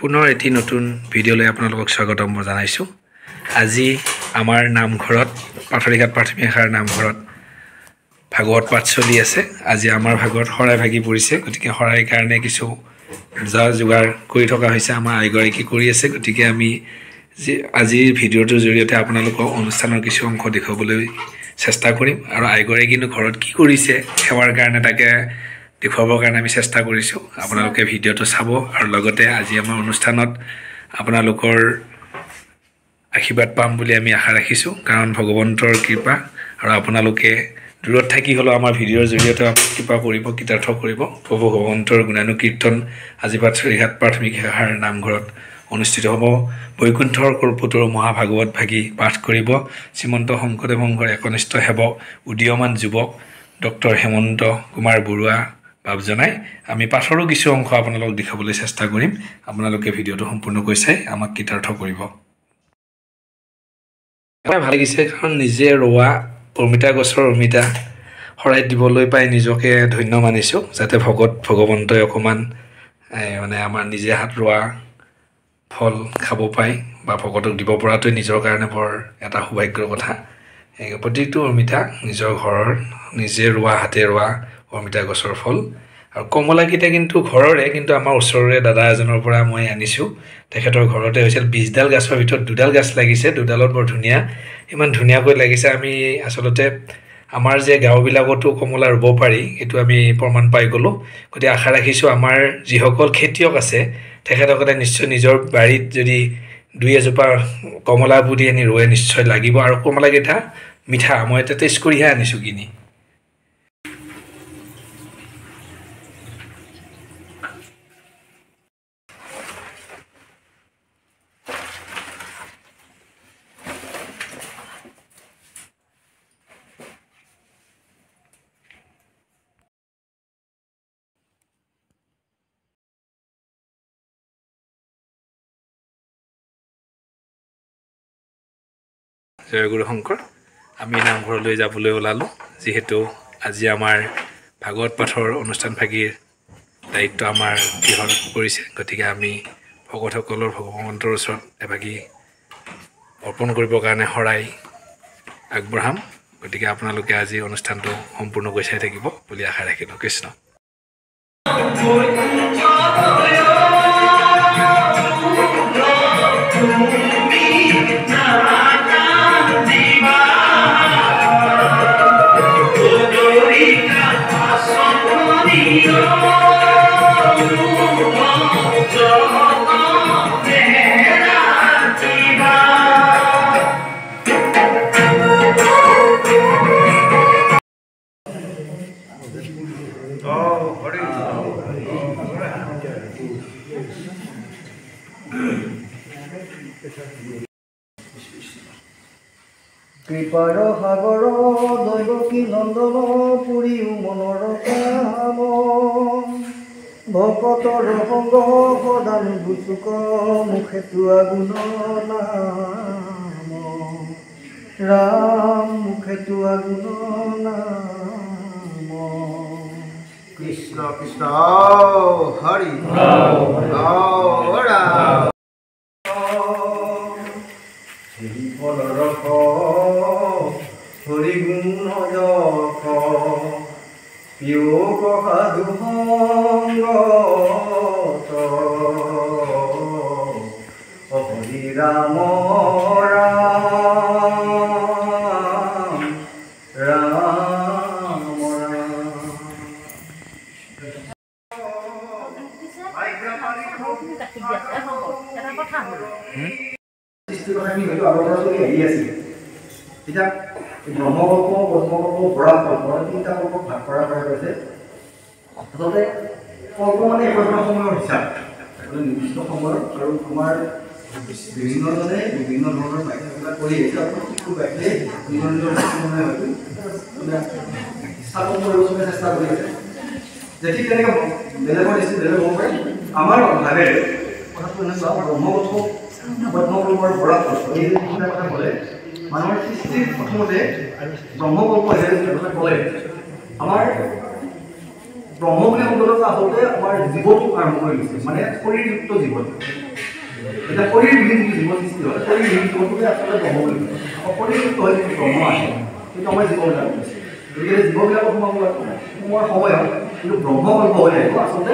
পুনৰ এটি নতুন ভিডিঅ'লৈ আপোনালোকক স্বাগতম জনাইছোঁ। আজি আমাৰ নামঘৰত পাথৰিঘাট প্ৰাথমিক শাখাৰ নামঘৰত ভাগৱত পাঠ চলি আছে। আজি আমাৰ ভাগত শৰাই ভাগি পৰিছে, গতিকে শৰাইৰ কাৰণে কিছু যা যোগাৰ কৰি থকা হৈছে। আমাৰ আইগৰাকী কৰি আছে, গতিকে আমি আজিৰ ভিডিঅ'টোৰ জৰিয়তে আপোনালোকক অনুষ্ঠানৰ কিছু অংশ দেখুৱাবলৈ চেষ্টা কৰিম। আৰু আইগৰাকীনো ঘৰত কি কৰিছে সেৱাৰ কাৰণে তাকে দেখুৱাবৰ কাৰণে আমি চেষ্টা কৰিছোঁ। আপোনালোকে ভিডিঅ'টো চাব আৰু লগতে আজি আমাৰ অনুষ্ঠানত আপোনালোকৰ আশীৰ্বাদ পাম বুলি আমি আশা ৰাখিছোঁ, কাৰণ ভগৱন্তৰ কৃপা আৰু আপোনালোকে দূৰত থাকি হ'লেও আমাৰ ভিডিঅ'ৰ জৰিয়তে কৃপা কৰিব, কৃতাৰ্থ কৰিব। প্ৰভু ভগৱন্তৰ গুণানুকীৰ্তন আজি পাথৰিঘাট প্ৰাথমিক শাখাৰ নামঘৰত অনুষ্ঠিত হ'ব। বৈকুণ্ঠৰ কল্পতৰু মহাভাগৱত ভাগি পাঠ কৰিব শ্ৰীমন্ত শংকৰদেৱ সংঘৰ একনিষ্ঠ সেৱক উদীয়মান যুৱক ডক্টৰ হেমন্ত কুমাৰ বৰুৱা বাবজনাই। আমি পাঠৰো কিছু অংশ আপোনালোকক দেখাবলৈ চেষ্টা কৰিম। আপোনালোকে ভিডিঅ'টো সম্পূৰ্ণকৈ চাই আমাক কৃতাৰ্থ কৰিব। ভাল লাগিছে, কাৰণ নিজে ৰোৱা অমিতা গছৰ অমিতা শৰাইত দিবলৈ পাই নিজকে ধন্য মানিছোঁ, যাতে ভগৱন্তই অকণমান আমাৰ নিজে হাত ৰোৱা ফল খাব পায় বা ভকতক দিব পৰাটোৱে নিজৰ কাৰণে বৰ এটা সৌভাগ্যৰ কথা। প্ৰতিটো অমিতা নিজৰ ঘৰৰ নিজে ৰোৱা হাতে ৰোৱা অমিতা গছৰ ফল। আৰু কমলাকেইটা কিন্তু ঘৰৰে, কিন্তু আমাৰ ওচৰৰে দাদা এজনৰ পৰা মই আনিছোঁ। তেখেতৰ ঘৰতে হৈছিল 20ডাল গাছৰ ভিতৰত 2ডাল গাছ লাগিছে, 2ডালত বৰ ধুনীয়া, ইমান ধুনীয়াকৈ লাগিছে। আমি আচলতে আমাৰ যে গাঁওবিলাকতো কমলা ৰুব পাৰি এইটো আমি প্ৰমাণ পাই গ'লোঁ। গতিকে আশা ৰাখিছোঁ আমাৰ যিসকল খেতিয়ক আছে তেখেতসকলে নিশ্চয় নিজৰ বাৰীত যদি 2-এজোপা কমলা পুলি আনি ৰোৱে নিশ্চয় লাগিব। আৰু কমলাকেইটা মিঠা, মই এটা টেষ্ট কৰিহে আনিছোঁ কিনি। জয় গুৰু শংকৰ। আমি নামঘৰলৈ যাবলৈ ওলালোঁ, যিহেতু আজি আমাৰ ভাগৱত পাঠৰ অনুষ্ঠান ভাগিৰ দায়িত্ব আমাৰ গৃহত পৰিছে। গতিকে আমি ভকতসকলৰ ভগৱন্তৰ ওচৰত এভাগি অৰ্পণ কৰিবৰ কাৰণে শৰাই আগবঢ়াম। গতিকে আপোনালোকে আজি অনুষ্ঠানটো সম্পূৰ্ণকৈ চাই থাকিব বুলি আশা ৰাখিলোঁ। কৃষ্ণ। কৃপাৰ সাগৰ দৈৱকী নন্দন পুৰীও মনৰ কাম, ভকতৰ সংগ সদান বুচুক মুখে তোৱা গুণ নাম, ৰাম মুখে তোৱা গুণ নাম। কৃষ্ণ কৃষ্ণ হৰি হৰি গুণ যশ প্ৰিয় সাধু সংগত, হৰি ৰাম ৰাম ৰাম এতিয়া ব্ৰহ্মকল্প পদ্মকল্প বৰাকল্প তিনিটা কল্প ভাগ কৰা হৈছে। আচলতে কল্প মানে একোটা সময়ৰ হিচাপ, নিৰ্দিষ্ট সময়ৰ, আৰু আমাৰ বিভিন্নজনে বিভিন্ন ধৰণৰ বাক্যবিলাক কৰি আহিছে। শিশু বাক্যে নিজৰ নিজৰ মানে হয়তো স্থাপন কৰিবলৈ চেষ্টা কৰি আছে। যে ঠিক তেনেকৈ বেলেগৰ নিশ্চিত বেলেগ হ'ব পাৰে। আমাৰ ভাৱে কথাটো এনেকুৱা, ব্ৰহ্মকল্প পদ্মকল্পৰ বৰাকল্প এই তিনিটা কথা ক'লে মানুহৰ সৃষ্টিৰ প্ৰথমতে ব্ৰহ্মকল্প ক'লে আমাৰ ব্ৰহ্ম বুলি শব্দটো আচলতে আমাৰ জীৱটোক আৰম্ভ কৰি দিছে মানে শৰীৰযুক্ত জীৱন এটা শৰীৰবিহীন জীৱ সৃষ্টি হয় শৰীৰবিহীন জীৱটোকে আচলতে ব্ৰহ্ম বুলি কয় শৰীৰযুক্ত হৈ যিটো ব্ৰহ্ম আছে সেইটো আমাৰ জীৱবিলাক হৈছে গতিকে জীৱবিলাকক সোমাবৰ সময়ত কিন্তু ব্ৰহ্মকল্প হৈ আহিব আচলতে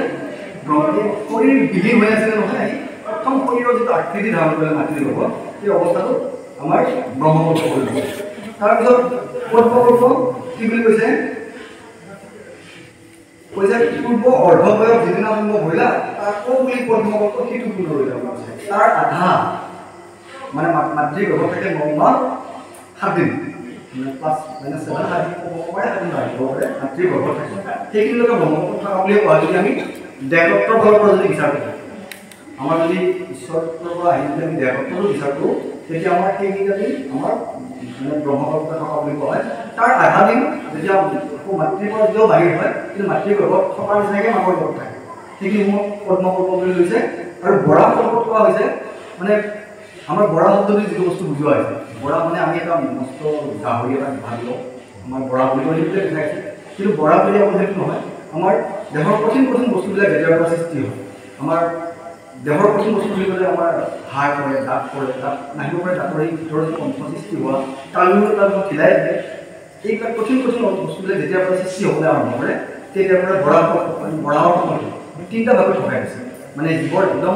শৰীৰবিহীন হৈ আছিলে নহয় প্ৰথম শৰীৰৰ যিটো আকৃতি ধাৰণ কৰিলে মাতৃ হ'ব সেই অৱস্থাটো আমাৰ ব্ৰহ্মকল্প কৰিব তাৰপিছত পদ্মকল্প কি বুলি কৈছে পূৰ্ব অৰ্ধবয়স যিদিনা সম্ভৱ হৈলা তাকো বুলি পদ্মকল্প সেইটো পূৰ্ণ হৈ যাব তাৰ আধা মানে মাতৃ গৰ্ভত থাকে 9 মাহ 7 দিন মানে +-7 7 দিন ক'ব পাৰে মাতৃ গৰ্ভত থাকে সেইখিনিলৈকে ব্ৰহ্মকল্প থকা বুলি কোৱা যদি আমি দেৱত্বৰ ফালৰ পৰা যদি বিচাৰ কৰোঁ আমাৰ যদি ঈশ্বৰৰ পৰা আহি যদি আমি দেৱত্বটো বিচাৰ কৰোঁ তেতিয়া আমাৰ সেইকেইটা দিন আমাৰ মানে ব্ৰহ্মকল্প থকা বুলি কোৱা হয় তাৰ আধা দিন যেতিয়া মাতৃৰ পৰা যদিও বাহিৰ হয় কিন্তু মাতৃৰ গৰ্ভত থকাৰ নিচিনাকৈ মাকৰ গৰ্ভত থাকে সেইখিনি সময়ত পদ্মকল্প বুলি লৈছে আৰু বৰা কল্পত কোৱা হৈছে মানে আমাৰ বৰা শব্দটো যিটো বস্তু বুজোৱা হৈছে বৰা মানে আমি এটা মস্ত গাহৰি এটা ভাগ লওঁ আমাৰ বৰা বুলি কৈ সেইটোৱে দেখাইছে কিন্তু বৰা বুলি অকল সেইটো নহয় আমাৰ দেহৰ কঠিন কঠিন বস্তুবিলাক যেতিয়াৰ পৰা সৃষ্টি হয় আমাৰ দেহৰ কঠিন বস্তু বুলি ক'লে আমাৰ হাড় পৰে দাঁত নাহিব পাৰে দাঁতৰ এই ভিতৰত কণ্ঠ সৃষ্টি হোৱা কালবোৰ তাত ঢিলাই থাকে এইবিলাক কঠিন কঠিন বস্তুবিলাক যেতিয়াৰ পৰা সৃষ্টি হ'বলৈ আৰম্ভ কৰে তেতিয়াৰ পৰা বৰাহৰ সময়টো তিনিটা ভাগত ভগাই দিছে মানে জীৱৰ একদম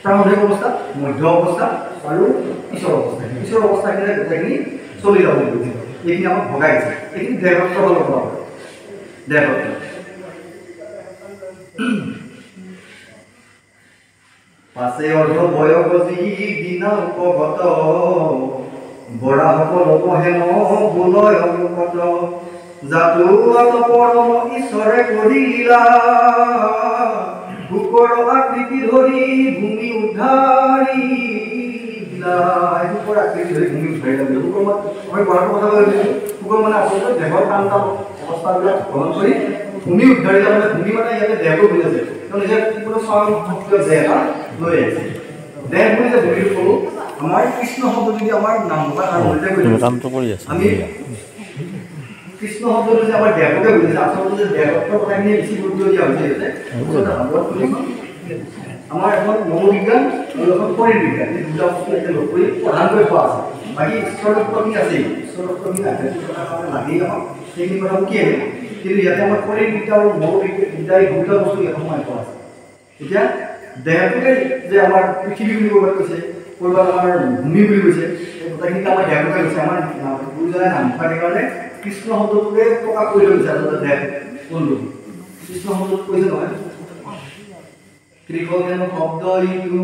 প্ৰাৰম্ভিক অৱস্থা মধ্য অৱস্থা আৰু পিছৰ অৱস্থাখিনি গোটেইখিনি চলি যাব লাগিব এইখিনি আমাক ভগাই দিছে এইখিনি দেহত্বৰ ফালৰ পৰা দেহত্ব পাছে অৰ্ধ বয়স যিদিনা উপগত বৰাসকলক হেন গুণয় অনুগত জাতু পৰম ঈশ্বৰে কৰিলা বুকৰ আকৃতি ধৰি ভূমি উদ্ধাৰি বুকৰ আকৃতি ধৰি ভূমি উদ্ধাৰি লাগে বুকৰ মই বৰাৰ কথা কৈছোঁ বুকৰ মানে আচলতে দেহৰ কাণ্টা অৱস্থাবিলাক গ্ৰহণ কৰি ভূমি উদ্ধাৰি মানে ভূমি মানে ইয়াতে দেহটো বুজাইছে নিজে কোনো স্বয়ং দেহ লৈ আহিছে দেহ বুলি যে ভূমিটো কৰোঁ আমাৰ কৃষ্ণ শব্দ যদি আমাৰ নাম আৰু আমি কৃষ্ণ শব্দটো যে আমাৰ দেহকে বুজিছে আচলতে যে দেহত্বৰ কথাখিনি বেছি গুৰুত্ব দিয়া হৈছে আমাৰ এখন মনোবিজ্ঞান আৰু এখন শৰীৰ বিজ্ঞান এই দুটা বস্তু এতিয়া লগ কৰি প্ৰধানকৈ পোৱা আছে বাকী ঈশ্বৰত্বখিনি আছেই ঈশ্বৰত্বখিনি লাগেই আমাক সেইখিনি কথা কি আহে কিন্তু ইয়াতে আমাৰ শৰীৰ বিদ্যা আৰু মনোবিজ্ঞান দুটা এই দুটা বস্তু ইয়াত সোমাই পোৱা আছে এতিয়া দেহটোকে যে আমাৰ পৃথিৱী বুলি ক'ৰবাত কৈছে ক'ৰবাত আমাৰ ভূমি বুলি কৈছে এই গোটেইখিনি আমাৰ দেহটোকে কৈছে আমাৰ গুৰুজনাই নাম থাকে কাৰণে কৃষ্ণ শব্দটোকে প্ৰকাশ কৰি লৈছে আচলতে দেহ কোনটো কৃষ্ণ শব্দটো কৈছে নহয় কৃষকেন শব্দ ইটো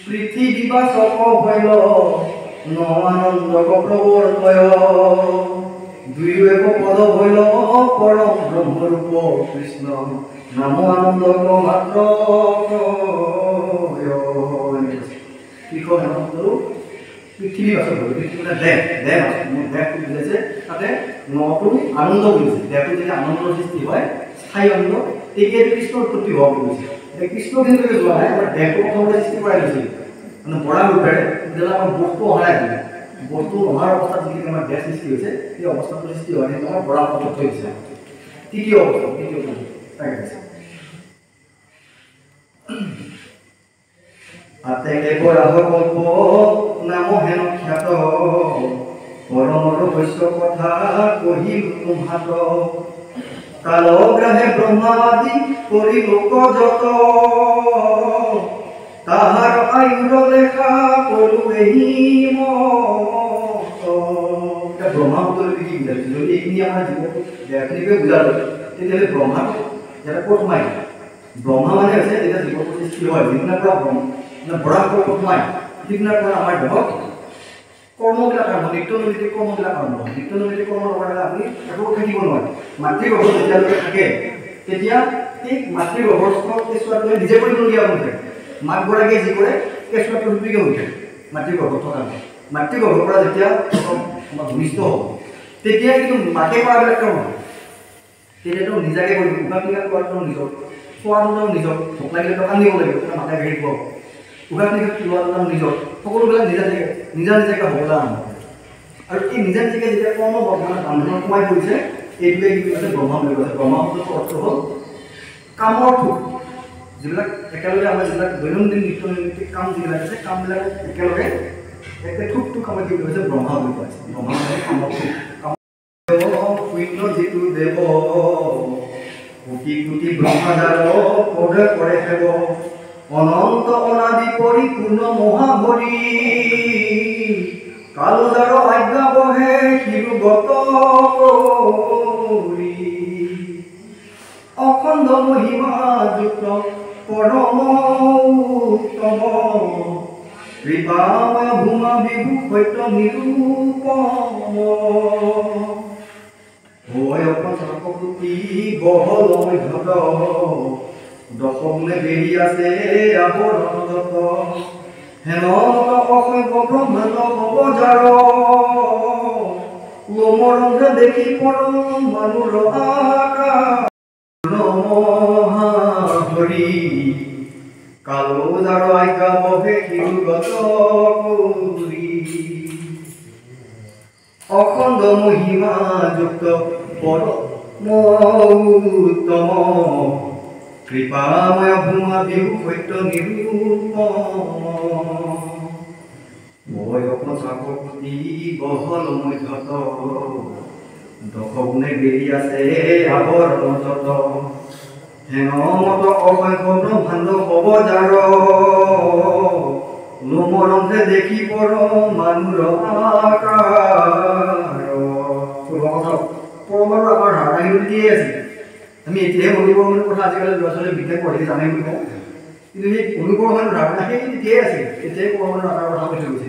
পৃথিৱী বা চক হৈল ন আনন্দ প্ৰৱৰ্তয় দুই এক পদ হৈল পৰম ব্ৰহ্মৰূপ কৃষ্ণ নাম আনন্দ মাত্ৰ কৃষক শব্দটো পৃথিৱী বাচক হ'ল পৃথিৱী মানে দেহ দেহটো বুজাইছে তাতে নটো আনন্দ বুজিছে দেহটো যেতিয়া আনন্দৰ সৃষ্টি হয় স্থায়ী আনন্দ তেতিয়াই কৃষ্ণৰ উৎপত্তি হোৱা বুজিছে এতিয়া কৃষ্ণ কিন্তু যোৱা নাই আমাৰ দেহটো প্ৰথমতে সৃষ্টি কৰাই লৈছিল মানে বৰা ৰূপেৰে যেতিয়ালৈ আমাৰ বস্তু অহাই দিলে বস্তু অহাৰ অৱস্থাত যিখিনি আমাৰ দেহ সৃষ্টি হৈছে সেই অৱস্থাটো সৃষ্টি হোৱা কিন্তু আমাৰ বৰা পদ্ধতি হৈছে তৃতীয় অৱস্থা তাকে কৈছে আতেকে বৰাহৰ কল্প নাম হেন খ্যাত পৰমৰ ৰহস্য কথা কহিল তোমাত কালগ্ৰাহে ব্ৰহ্মাদি কৰি লোক যত তাহাৰ আয়ুৰ লেখা কলো এহি ব্ৰহ্মাণ্ডৰ কি বুজাইছে যদি এইখিনি আমাৰ জীৱনটো দেহখিনিকে বুজালো তেতিয়াহ'লে ব্ৰহ্মাটো ইয়াতে ক'ত সোমাই ব্ৰহ্মা মানে হৈছে যেতিয়া জীৱনটো সৃষ্টি হয় যিদিনাৰ পৰা মানে বৰাহৰ সোমাই সিদিনাৰ পৰা আমাৰ দেহত কৰ্মবিলাক আৰম্ভ নিত্যনৈমিত্তিক কৰ্মবিলাক আৰম্ভ হয় নিত্যনৈমিত্তিক কৰ্ম নকৰিলে আপুনি একো থাকিব নোৱাৰে মাতৃ গৰ্ভত যেতিয়ালৈকে থাকে তেতিয়া সেই মাতৃ গৰ্ভস্থ কেঁচুৱাটোৱে নিজে কৰিবলগীয়া হৈ থাকে মাকগৰাকীয়ে যি কৰে কেঁচুৱাটো সুবিধা হৈ থাকে মাতৃ গৰ্ভত থকা মাতৃ গৰ্ভৰ পৰা যেতিয়া আমাৰ ভূমিষ্ঠ হ'ব তেতিয়া কিন্তু মাকে কৰাবিলাক কাম নহয় তেতিয়াতো নিজাকৈ কৰিব উশাহ নিশাহ কৰাটো নিজৰ খোৱাটো নিজৰ ভোক লাগিলেতো কান্দিব লাগিব মাকে গাড়ী খুৱাব উশাহ নিশাহ লোৱাটো নিজৰ সকলোবিলাক নিজাকৈ হ'বলৈ আৰম্ভ কৰে আৰু এই নিজাকৈ যেতিয়া কৰ্ম বৰ্তমান বান্ধোনত সোমাই পৰিছে এইটোৱে কি আছে ব্ৰহ্মা বুলি কৈছে। ব্ৰহ্মা শব্দৰ অৰ্থ হ'ল কামৰ ঠোক। যিবিলাক একেলগে আমাৰ যিবিলাক দৈনন্দিন নিত্য নৈমিত্তিক কাম যিবিলাক আছে কামবিলাক একেলগে একে ঠোকটোক আমাৰ কি কৈছে ব্ৰহ্মা বুলি কৈছে। ব্ৰহ্মা মানে কামৰ ঠোক। শূন্য যিটো দেৱ কোটি কোটি ব্ৰহ্মাণ্ডাৰ পদে কৰে সেৱ অনন্ত অনাদি পৰিপূৰ্ণ মহাহৰি কালজাৰ আজ্ঞা বহে শিৰুগত কৰি অখণ্ড মহিমা যুক্ত পৰম উত্তম কৃপাময় ভূমা বিভু সত্য নিৰূপম হয় অপতি বহল মধ্যত দশমে বেৰি আছে আৱৰণত হেনন্ত অসংখ্য ব্ৰহ্মাণ্ড অৱজাৰ লোমৰঞ্জ দেখি পৰম মানুৰ আকাৰ হৰি কালজাৰ আজ্ঞা বহে শিৰুগত কৰি অখণ্ড মহিমা যুক্ত পৰম উত্তম কৃপাময় ভূমা বিভু সত্য নিৰূপম চাকতি বহল মধ্যত দশগুণে বেৰি আছে আৱৰণত হেনমত অসংখ্য ব্ৰহ্মাণ্ড অৱজাৰ লোমৰঞ্জে দেখি পৰম মানুহৰ আকাৰ পৰমৰ আমাৰ ধাৰণাখিনি দিয়ে আছে। আমি এতিয়াহে অনুপৰমাণুৰ কথা আজিকালি ল'ৰা ছোৱালীয়ে বিজ্ঞান পঢ়ি জানে বুলি কওঁ, কিন্তু সেই অনুপৰমাণুৰ ধাৰণা সেইখিনি তেতিয়াই আছিল। এতিয়াই পৰমাণুৰ আকাৰ কথা কৈ থৈ গৈছে।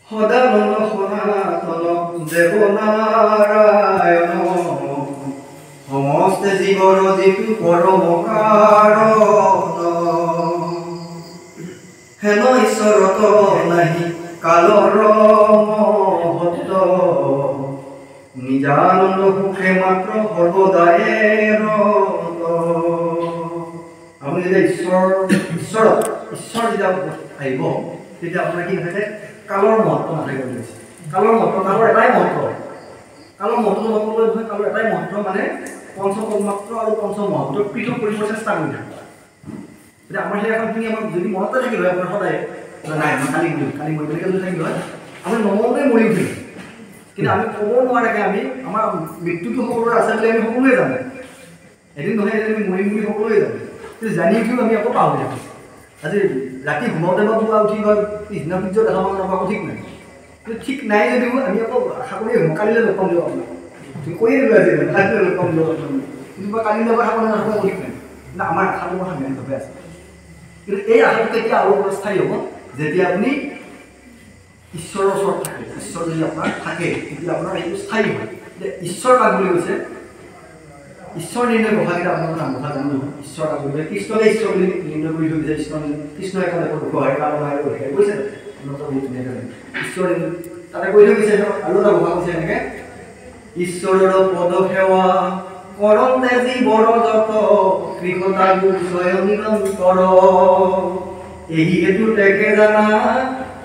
সদানন্দ সনাতন দেৱ নাৰায়ণ সমস্ত জীৱৰ যিটো পৰম কাৰণ হেন ঈশ্বৰত নাহি কালৰ মহত্ব নিজানন্দ সুখে মাত্ৰ সৰ্বদায়ে ৰত। আপুনি যেতিয়া ঈশ্বৰ যেতিয়া আহিব তেতিয়া আপোনাৰ কি নাথাকে কালৰ মহত্ব নাথাকে বুলি কৈছে। কালৰ মহত্ব কালৰ এটাই মহত্ব। কালৰ মহত্ব নক'বলৈ নহয়, কালৰ এটাই মহত্ব মানে পঞ্চতন্মাত্ৰ আৰু পঞ্চমহত্ব পৃথক কৰিব চেষ্টা কৰি থাকে। এতিয়া আমাৰ সেই এখনখিনি আমাৰ যদি মনতে থাকিল হয় আপোনাৰ সদায় নাই মই কালি মৰিবলৈকে যদি থাকিল হয় আমাৰ নমতে মৰি উঠিল। কিন্তু আমি ক'ব নোৱাৰাকৈ আমি আমাৰ মৃত্যুটো সকলোৰে আছে বুলি আমি সকলোৱে জানো। এদিন নহয় এদিন আমি মৰিম বুলি সকলোৱে জানো, কিন্তু জানি উঠিও আমি আকৌ পাহৰি থাকোঁ। আজি ৰাতি ঘুমাওঁতে বা পুৱা উঠি বা পিছদিনা সূৰ্য দেখা পাওঁ নাপাওঁ ঠিক নাই, কিন্তু ঠিক নাই যদিও আমি আকৌ আশা কৰি আহোঁ কালিলৈ লগ পাম দিয়ক আপোনাক। তুমি কৈয়ে দিলোঁ আজি কালিলৈ লগ পাম দিয়ক আপোনাক, কিন্তু বা কালিলৈ কথা ক'লে নাথাকোঁ ঠিক নাই, কিন্তু আমাৰ আশাটো কথা সাংঘাতিকভাৱে আছে। কিন্তু এই আশাটো তেতিয়া আৰু স্থায়ী হ'ব যেতিয়া আপুনি ঈশ্বৰৰ ওচৰত থাকে। ঈশ্বৰ যদি আপোনাৰ থাকে তেতিয়া আপোনাৰ এইটো স্থায়ী হয়। যে ঈশ্বৰ কাক বুলি কৈছে, ঈশ্বৰ নিৰ্ণয় কথাকেইটা আপোনালোকৰ নাম কথা জানো নহয়। ঈশ্বৰ কাক বুলি কৃষ্ণকে ঈশ্বৰ বুলি নিৰ্ণয় কৰি থৈ দিছে। কৃষ্ণই এখন দেখোন সহায় কামনাৰে অধিকাৰী কৈছে আপোনালোকে বহুত ধুনীয়াকৈ জানে। ঈশ্বৰ তাতে কৈ থৈ দিছে আৰু এটা কথা কৈছে এনেকৈ ঈশ্বৰৰ পদ সেৱা কৰন্তে জীৱৰ যত কৃষতা গুচয় নিৰন্তৰ এই হেতু তেকে জানা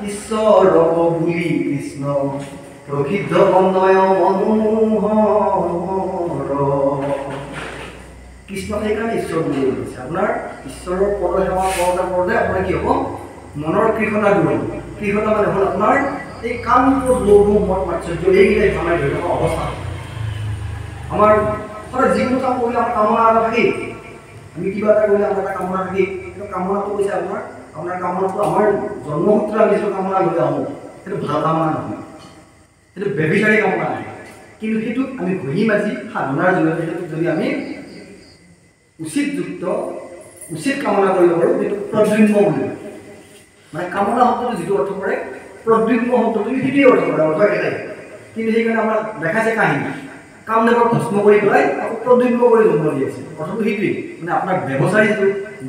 ঈশ্বৰ বুলি কৃষ্ণ প্ৰসিদ্ধ অন্বয় মনোহৰ। কৃষ্ণ সেইকাৰণে ঈশ্বৰ বুলি কৈছে। আপোনাৰ ঈশ্বৰৰ পদ সেৱা কৰোঁতে আপোনাৰ কি হ'ব মনৰ কৃষতা দূৰ হ'ব। কৃষতা মানে হ'ল আপোনাৰ এই কামটো লোভ মত মাৎসৰ্য এইকেইটাই আমাৰ ধৰি থকা অৱস্থা। আমাৰ সদায় যিকোনো কাম কৰিলে আমাৰ কামনা এটা থাকেই। আমি কিবা এটা কৰিলে আমাৰ এটা কামনা থাকেই। কিন্তু কামনাটো কৈছে আপোনাৰ কামনাটো আমাৰ জন্মসূত্ৰে আমি যিটো কামনা লৈ আহোঁ সেইটো ভাল কামনা নহয়, সেইটো ব্যভিচাৰী কামনা আহে। কিন্তু সেইটোক আমি ঘঁহি মাজি সাধনাৰ জৰিয়তে সেইটোক যদি আমি উচিত কামনা কৰিব পাৰোঁ সেইটো প্ৰদ্যুম্ন বুলি কয়। মানে কামনা শব্দটো যিটো অৰ্থ কৰে প্ৰদ্যুম্ন শব্দটো সেইটোৱেই অৰ্থ কৰে, অৰ্থ এটাই। কিন্তু সেইকাৰণে আমাৰ দেখাইছে কাহিনী কামদেৱক ভস্ম কৰি পেলাই আকৌ প্ৰদ্যুম্ন কৰি জন্ম দি আছে। কথাটো সেইটোৱেই মানে আপোনাৰ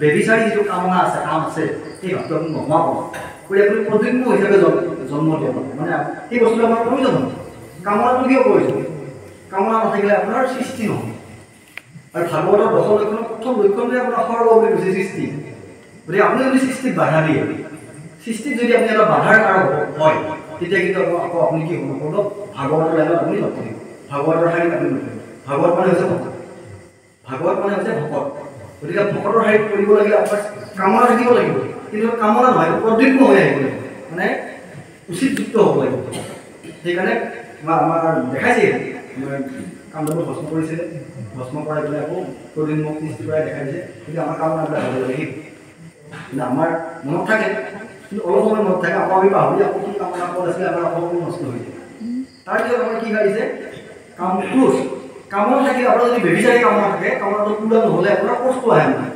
ব্যভিচাৰী যিটো কামনা আছে কাম আছে সেই বস্তু আপুনি নোহোৱাব কৰি আপুনি প্ৰদ্যুম্ন হিচাপে জন্ম দিব মানে সেই বস্তুটো আমাৰ প্ৰয়োজন নহয়। কামনাটো কিয় প্ৰয়োজন? কামনা নাথাকিলে আপোনাৰ সৃষ্টি নহয়। আৰু ভাগৱতৰ 10 লক্ষণৰ প্ৰথম লক্ষণটোৱে আপোনাৰ সৰ্ব বুলি কৈছে সৃষ্টি। গতিকে আপুনি যদি সৃষ্টিত বাধা দিয়ে, সৃষ্টিত যদি আপুনি এটা বাধাৰ কাৰক হয় তেতিয়া কিন্তু আকৌ আপুনি কি হ'ব ভাগৱতৰ লাইনত আপুনি লগ কৰিব ভাগৱতৰ শাৰীত আপুনি লগ কৰিব ভাগৱত মানে হৈছে ভকত ভাগৱত মানে হৈছে ভকত গতিকে ভকতৰ শাৰীত কৰিব লাগিলে আপোনাৰ কামনা থাকিব লাগিব কিন্তু কামনা নহয় প্ৰদীপ্ত হৈ আহিব লাগিব মানে উচিত যুক্ত হ'ব লাগিব সেইকাৰণে আমাৰ দেখাইছে কামবোৰ ভস্ম কৰিছিলে ভস্ম কৰাই পেলাই আকৌ প্ৰদীপ সৃষ্টি কৰাই দেখাইছে কিন্তু আমাৰ কামনাবিলাক হ'ব লাগিব কিন্তু আমাৰ মনত থাকে কিন্তু অলপ সময় মনত থাকে আকৌ আমি পাহৰি আকৌ কি কামনা কৰা আছিলে আমাৰ আকৌ নষ্ট হৈ যায় তাৰপিছত আমাৰ কি ভাবিছে কাম ক্লোজ কামনা থাকিলে আপোনাৰ যদি বেবিচাৰী কামনা থাকে কামনাটো পূৰা নহ'লে আপোনাৰ কষ্ট আহে মানে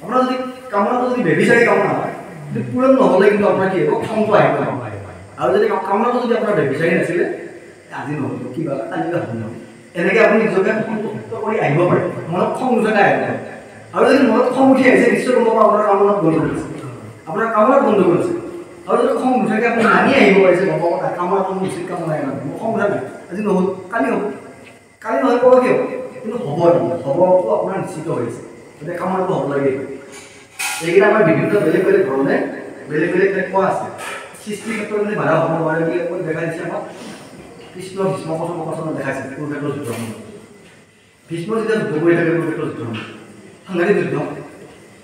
আপোনাৰ যদি কামনাটো যদি বেবিচাৰী কামনা হয় কিন্তু পূৰণ নহ'লে কিন্তু আপোনাৰ কি হ'ব খংটো আহিব নহয় আৰু যদি কামনাটো যদি আপোনাৰ বেবিচাৰী নাছিলে আজি নহ'ব কিবা কালিলৈ হ'ব নহয় এনেকৈ আপুনি নিজকে সন্তুষ্ট কৰি আহিব পাৰে মনত খং নুঠাকৈ আহিব পাৰে আৰু যদি মনত খং উঠি আহিছে নিশ্চয় গম পাব আপোনাৰ কামনাত গণ্ডগোল আছে আপোনাৰ কামনাত গণ্ডগোল আছে আৰু যদি খং নুঠাকৈ আপুনি নামি আহিব পাৰিছে গম পাব নাই কামনাটো মোৰ উচিত কাম নাই নহয় খং উঠা নাই আজি নহ'ল কালি হ'ব কালি নহয় ক'ব কি হ'ব কিন্তু হ'বটো আপোনাৰ নিশ্চিত হৈছে গতিকে কামনাটো হ'ব লাগে এইকেইটা আমাৰ বিভিন্ন বেলেগ বেলেগ ধৰণে বেলেগ বেলেগ কোৱা আছে সৃষ্টিৰ ক্ষেত্ৰত যদি বাধা হ'ব নোৱাৰে বুলি কৈ দেখা দিছে আমাক কৃষ্ণ ভীষ্ম কথোপকথন দেখাইছে কুৰুক্ষেত্ৰৰ যুদ্ধ ভীষ্ম যেতিয়া যুদ্ধ কৰি থাকে কুৰুক্ষেত্ৰৰ যুদ্ধ সাংঘাতিক যুদ্ধ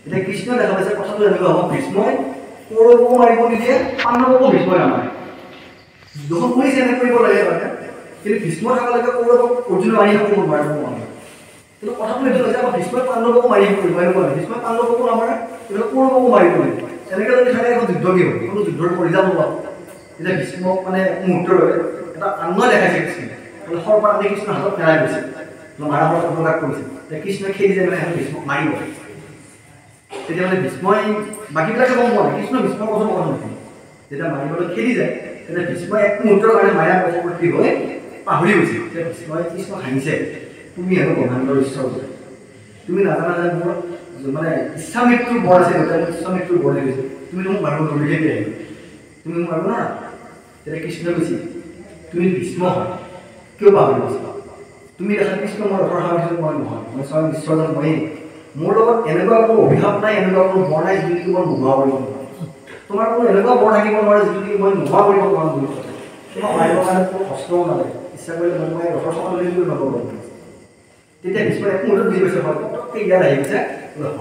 এতিয়া কৃষ্ণ দেখা পাইছে কথাটো এনেকুৱা হ'ব ভীষ্মই কৌৰৱকো মাৰিব নিদিয়ে পাণ্ডৱকো ভীষ্মই নামাৰে যুদ্ধখন কৰিছে এনে কৰিব লাগে মানে কিন্তু ভীষ্ম থকালৈকে কৌৰৱক অৰ্জুনে মাৰি থাকিব নোৱাৰিব নোৱাৰে কিন্তু কথাটো এইটো হৈছে আমাৰ ভীষ্মই পাণ্ডৱকো মাৰি কৰিব নোৱাৰে ভীষ্মই পাণ্ডৱকো নামাৰে কিন্তু কৌৰৱকো মাৰিব নোৱাৰে এনেকৈ যদি থাকে এখন যুদ্ধ কি হ'ব কোনো যুদ্ধৰ পৰিজাপ হ'ব এতিয়া ভীষ্মক মানে মুহূৰ্তৰ বাবে এটা আন্ময় দেখাইছে কৃষ্ণই সৰ্পাত আনি কৃষ্ণৰ হাতত পেলাই গৈছে মাৰা হাতত প্ৰকাশ কৰিছে যে কৃষ্ণই খেদি যায় মানে ভীষ্মক মাৰিব তেতিয়া মানে ভীষ্মই বাকীবিলাকে গম পোৱা নাই কৃষ্ণ ভীষ্মৰ কথা নহয় যেতিয়া মাৰিবলৈ খেদি যায় তেতিয়া ভীষ্মই এক মুহূৰ্তৰ কাৰণে মায়া বশৱৰ্তী হৈ পাহৰি গৈছে যে ভীষ্মই কৃষ্ণক হাঁহিছে তুমি হেনো ব্ৰহ্মাণ্ডৰ ঈশ্বৰ তুমি নাজানা যে মোৰ মানে ইচ্ছা মৃত্যুৰ বৰ আছে ইচ্ছা মৃত্যুৰ বৰ গৈছে তুমি মোক মাৰিব নৰিলে কি আহিব তুমি মোক মাৰিব নোৱাৰা তেতিয়া কৃষ্ণই কৈছে তুমি ভীষ্ম হয় কিয় পাহৰি গৈছা তুমি দেখা কৃষ্ণ মই ৰথৰ সামৰিছোঁ মই নহয় মই স্বয়ং ঈশ্বৰজন ময়েই মোৰ লগত এনেকুৱা কোনো অভিশাপ নাই এনেকুৱা কোনো বৰ নাই যিটো নেকি মই নোহোৱা কৰিব নোৱাৰোঁ তোমাৰ কোনো এনেকুৱা বৰ থাকিব নোৱাৰে যিটো নেকি মই নোহোৱা কৰিব নোৱাৰোঁ বুলি কৈছে তোমাক মাৰিবৰ কাৰণে কোনো কষ্টও নালাগে ইচ্ছা কৰিলে মই ৰথৰ চকা লৈ বুলি নক'ব তেতিয়া ভীষ্মৰ এক মুহূৰ্তত বুজি পাইছে হয় পটককৈ ইয়াত আহি গৈছে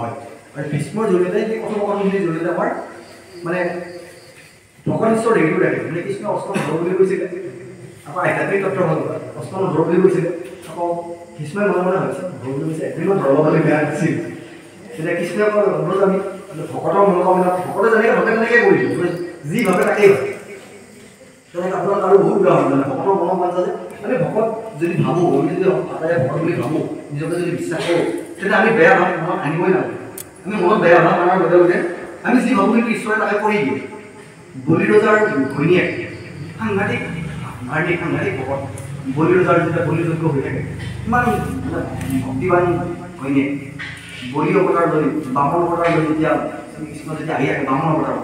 হয় আৰু ভীষ্মৰ জৰিয়তে সেই কথোপকথনখিনিৰ জৰিয়তে আমাৰ মানে ভগৱান ঈশ্বৰ হেৰিটো ৰাখে মানে কৃষ্ণ অস্ত্ৰ ধৰ বুলি কৈছিলে আকৌ আধ্যাত্মিক তত্ত্ব হ'ল অস্ত্ৰ ধৰ বুলি কৈছিলে আকৌ ভীষ্মই মনে মনে ভাবিছে ধৰ বুলি কৈছে এদিনত ধৰব পালে বেয়া নাছিল তেতিয়া কৃষ্ণই আকৌ অনুৰোধ আমি ভকতৰ মনোকামনা ভকতে যেনেকৈ ভাবে তেনেকৈ কৰিছোঁ যি ভাবে তাকেই হয় তেনেকৈ আপোনাৰ আৰু বহুত উদাহৰণ মানে ভকতৰ মনোকামনা যে আমি ভকত যদি ভাবোঁ আমি যদি আটাই ভকত বুলি ভাবোঁ নিজকে যদি বিশ্বাস কৰোঁ তেতিয়া আমি বেয়া ভাৱ মনত আনিবই নালাগে আমি মনত বেয়া ভাৱ আনাৰ লগে লগে আমি যি ভাবোঁ কিন্তু ঈশ্বৰে তাকে কৰি দিয়ে বলি ৰজাৰ ঘৈণীয়েক সাংঘাতিক ভকত বলি ৰজাৰ যেতিয়া বলিযোগ্য হৈ থাকে ইমান ভক্তিবান ঘৈণীয়েক বলি অৱতাৰ লৈ বামন অৱতাৰ লৈ যেতিয়া কৃষ্ণ যেতিয়া আহি থাকে বামন অৱতাৰ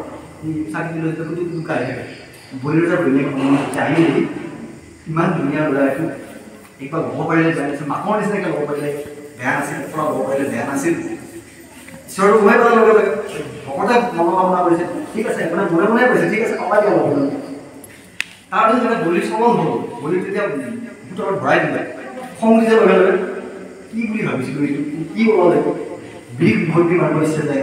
চাকি লৈ যেতিয়া কুটু কুটুকা আহি থাকে বলি ৰজাৰ ঘৈণীয়েক আহি দেখি ইমান ধুনীয়া ল'ৰা এইটো একবাৰ ল'ব পাৰিলে বেয়া নাছিল মাকৰ নিচিনাকৈ ল'ব পাৰিলে বেয়া নাছিল পৰা ল'ব পাৰিলে বেয়া নাছিল ঈশ্বৰটো সোমাই পেলাৰ লগে লগে ভকতে মনোকামনা কৰিছে ঠিক আছে মানে মনে মনে কৈছে ঠিক আছে পাবা দিয়া ল'ব তাৰপিছত যেতিয়া বলিৰ চলন হ'ল বলি তেতিয়া ভিতৰত ভৰাই দিলে খং দিছে লগে লগে কি বুলি ভাবিছিলোঁ এইটো কি ওলালে বিষ ভৰ্তি মাৰিব ইচ্ছা যায়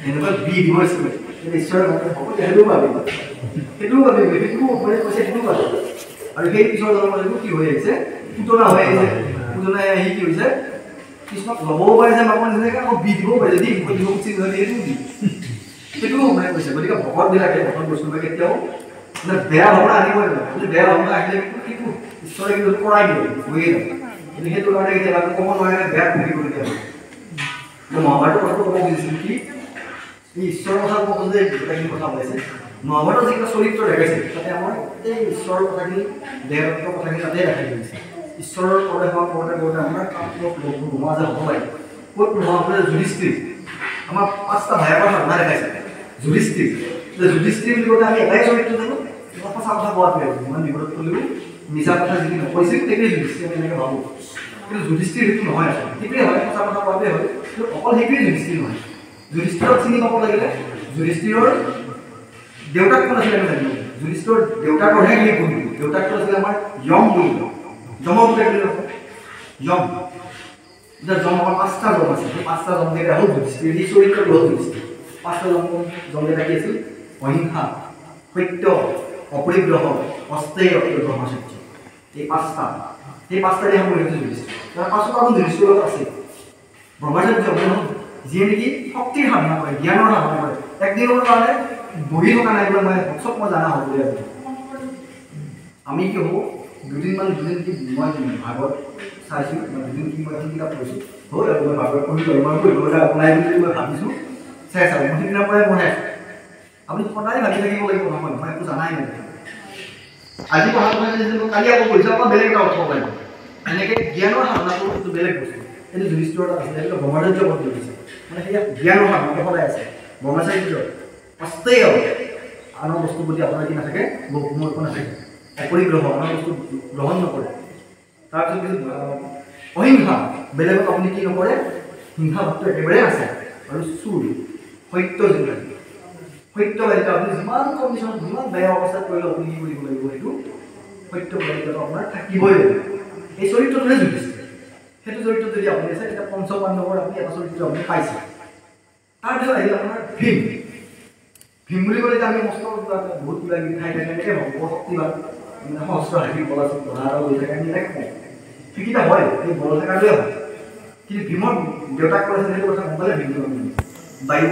এনেকুৱা বিষ দিব ইচ্ছা যায় ঈশ্বৰে সকলোৱে সেইটোও ভাবিব সেইটোও কৈছে সেইটোও ভাবিব আৰু সেই পিছৰ জন্মটো কি হৈ আহিছে পুতনা হৈ আহিছে পুতনাই আহি কি হৈছে কৃষ্ণক ল'বও পাৰিছে মাকৰ নিচিনাকৈ আকৌ বিষ দিবও পাৰিছে দি দিব উচিত হ'লে সেইটোও দি সেইটোও মানে কৈছে গতিকে ভকতবিলাকে ভকত বস্তুবিলাক কেতিয়াও মানে বেয়া ভাৱনা আনিবই নালাগে যদি বেয়া ভাৱনা আহিলে কিন্তু ঈশ্বৰে কিন্তু কৰাই দিয়ে হৈয়ে যায় কিন্তু সেইটো কাৰণে কেতিয়াবা ক'ব নোৱাৰে বেয়া কৰিবলগীয়া হয় মহাভাৰতৰ কথাটো ক'ব খুজিছিলোঁ কি ঈশ্বৰৰ কথা ক'ব যে গোটেইখিনি কথা ওলাইছে মহাভাৰতৰ যিকেইটা চৰিত্ৰ দেখাইছে তাতে আমাৰ গোটেই ঈশ্বৰৰ কথাখিনি দেহত্বৰ কথাখিনি তাতে দেখাই গৈছে ঈশ্বৰৰ কৰোঁতে আমাৰ নোহোৱা যে হ'ব লাগে ক'ত নোহোৱা হ'লে যুধিষ্ঠিৰ আমাৰ 5টা ভাইৰ কথা ঘটনা দেখাইছে যুধিষ্ঠিৰ যুধিষ্ঠিৰ বুলি কওঁতে আমি এটাই চৰিত্ৰ জানো সঁচা কথা কোৱাটোৱে ইমান বিপদত পৰিলেও মিছা কথা যিখিনি নকৈছিল তেতিয়াই যুধিষ্ঠিৰ আমি এনেকৈ ভাবোঁ কিন্তু যুধিষ্ঠিৰ সেইটো নহয় আচলতে সেইটোৱে হয় সঁচা কথা কোৱাটোৱে হয় কিন্তু অকল সেইটোৱে যুধিষ্ঠিৰ নহয় যুধিষ্ঠিৰক চিনি পাব লাগিলে যুধিষ্ঠিৰৰ দেউতাক কোন আছিলে আমি জানিব যুধিষ্ঠিৰৰ দেউতাকৰহে সেই গুণটো দেউতাকটো আছিলে আমাৰ যম বুলি যমৰ পুতেক বুলি কৈছে যম এতিয়া যম আমাৰ 5টা যম আছে সেই 5টা যম কেইটা হ'ল যুধিষ্ঠিৰ এই চৰিত্ৰটো হ'ল যুধিষ্ঠিৰ 5টা যম কেইটা কি আছিল অহিংসা সত্য অপৰিগ্ৰহ অস্তেয় ব্ৰহ্মচৰ্য এই 5টা দিয়ে সামৰি লৈছে যুধিষ্ঠিৰ তাৰ পাছত আকৌ যুধিষ্ঠিৰ আছে ব্ৰহ্মচৰ্য যিয়ে নেকি শক্তিৰ সাধনা কৰে জ্ঞানৰ সাধনা কৰে একদিনৰ কাৰণে বহি থকা নাই বোলে মই চব মই জানা হ'ব বুলি আমি কি হ'ব দুদিন কি মই ভাগত চাইছোঁ দুদিন কি মই এখন কিতাপ পঢ়িছোঁ হ'ল আৰু মই ভাগত পঢ়িলোঁ মই পঢ়িবলৈ আপোনাৰ বুলি মই ভাবিছোঁ চাই চাওঁ মই সেইদিনাৰ পৰাই পঢ়াই আপুনি সদায় ভাবি থাকিব লাগিব নহয় মই একো জানাই নাই আজি পঢ়া কথা কালি আকৌ পঢ়িছোঁ আকৌ বেলেগ এটা অৰ্থ লাগিব এনেকৈ জ্ঞানৰ সাধনাটো এইটো বেলেগ বস্তু এইটো যুধিষ্ঠিৰ এটা আছে সেইটো ব্ৰহ্মচৰ্য পদ্ধতি দিছে মানে সেয়া জ্ঞানৰ সাধনাটো সদায় আছে ব্ৰহ্মচৰ্য অস্তেয় আনৰ বস্তুৰ প্ৰতি আপোনাৰ কি নাথাকে মোৰ একো নাথাকে অপৰিগ্ৰহ আনৰ বস্তু গ্ৰহণ নকৰে তাৰপিছত কিছু অহিংসা বেলেগক আপুনি কি নকৰে হিংসা ভাৱটো একেবাৰে আছে আৰু চুৰ সত্য যিটো সত্যবাদিতা আপুনি যিমান কণ্ডিশ্যনত যিমান বেয়া অৱস্থাত কৰিলে আপুনি কি কৰিব লাগিব সেইটো সত্যবাদিতাটো আপোনাৰ থাকিবই লাগিব এই চৰিত্ৰটোহে যুধিষ্ঠিৰ সেইটো চৰিত্ৰ যদি আপুনি আছে তেতিয়া পঞ্চপাণ্ডৱৰ আপুনি এটা চৰিত্ৰ আপুনি পাইছে তাৰপিছত আহিলে আপোনাৰ ভীম বুলি ক'লে আমি মস্ত বহুত কিবা কিবি খাই থাকে এনেকৈ হ'ব শক্তিবান সহস্ৰ হাতী বল আছে ধৰা এটা লৈ থাকে আমি এনেকৈ কওঁ সেইকেইটা হয় সেই বল থকাটোৱে হয় কিন্তু ভীমৰ দেউতাক কৈছে সেইটো কথা গম পালে ভীমটো বায়ু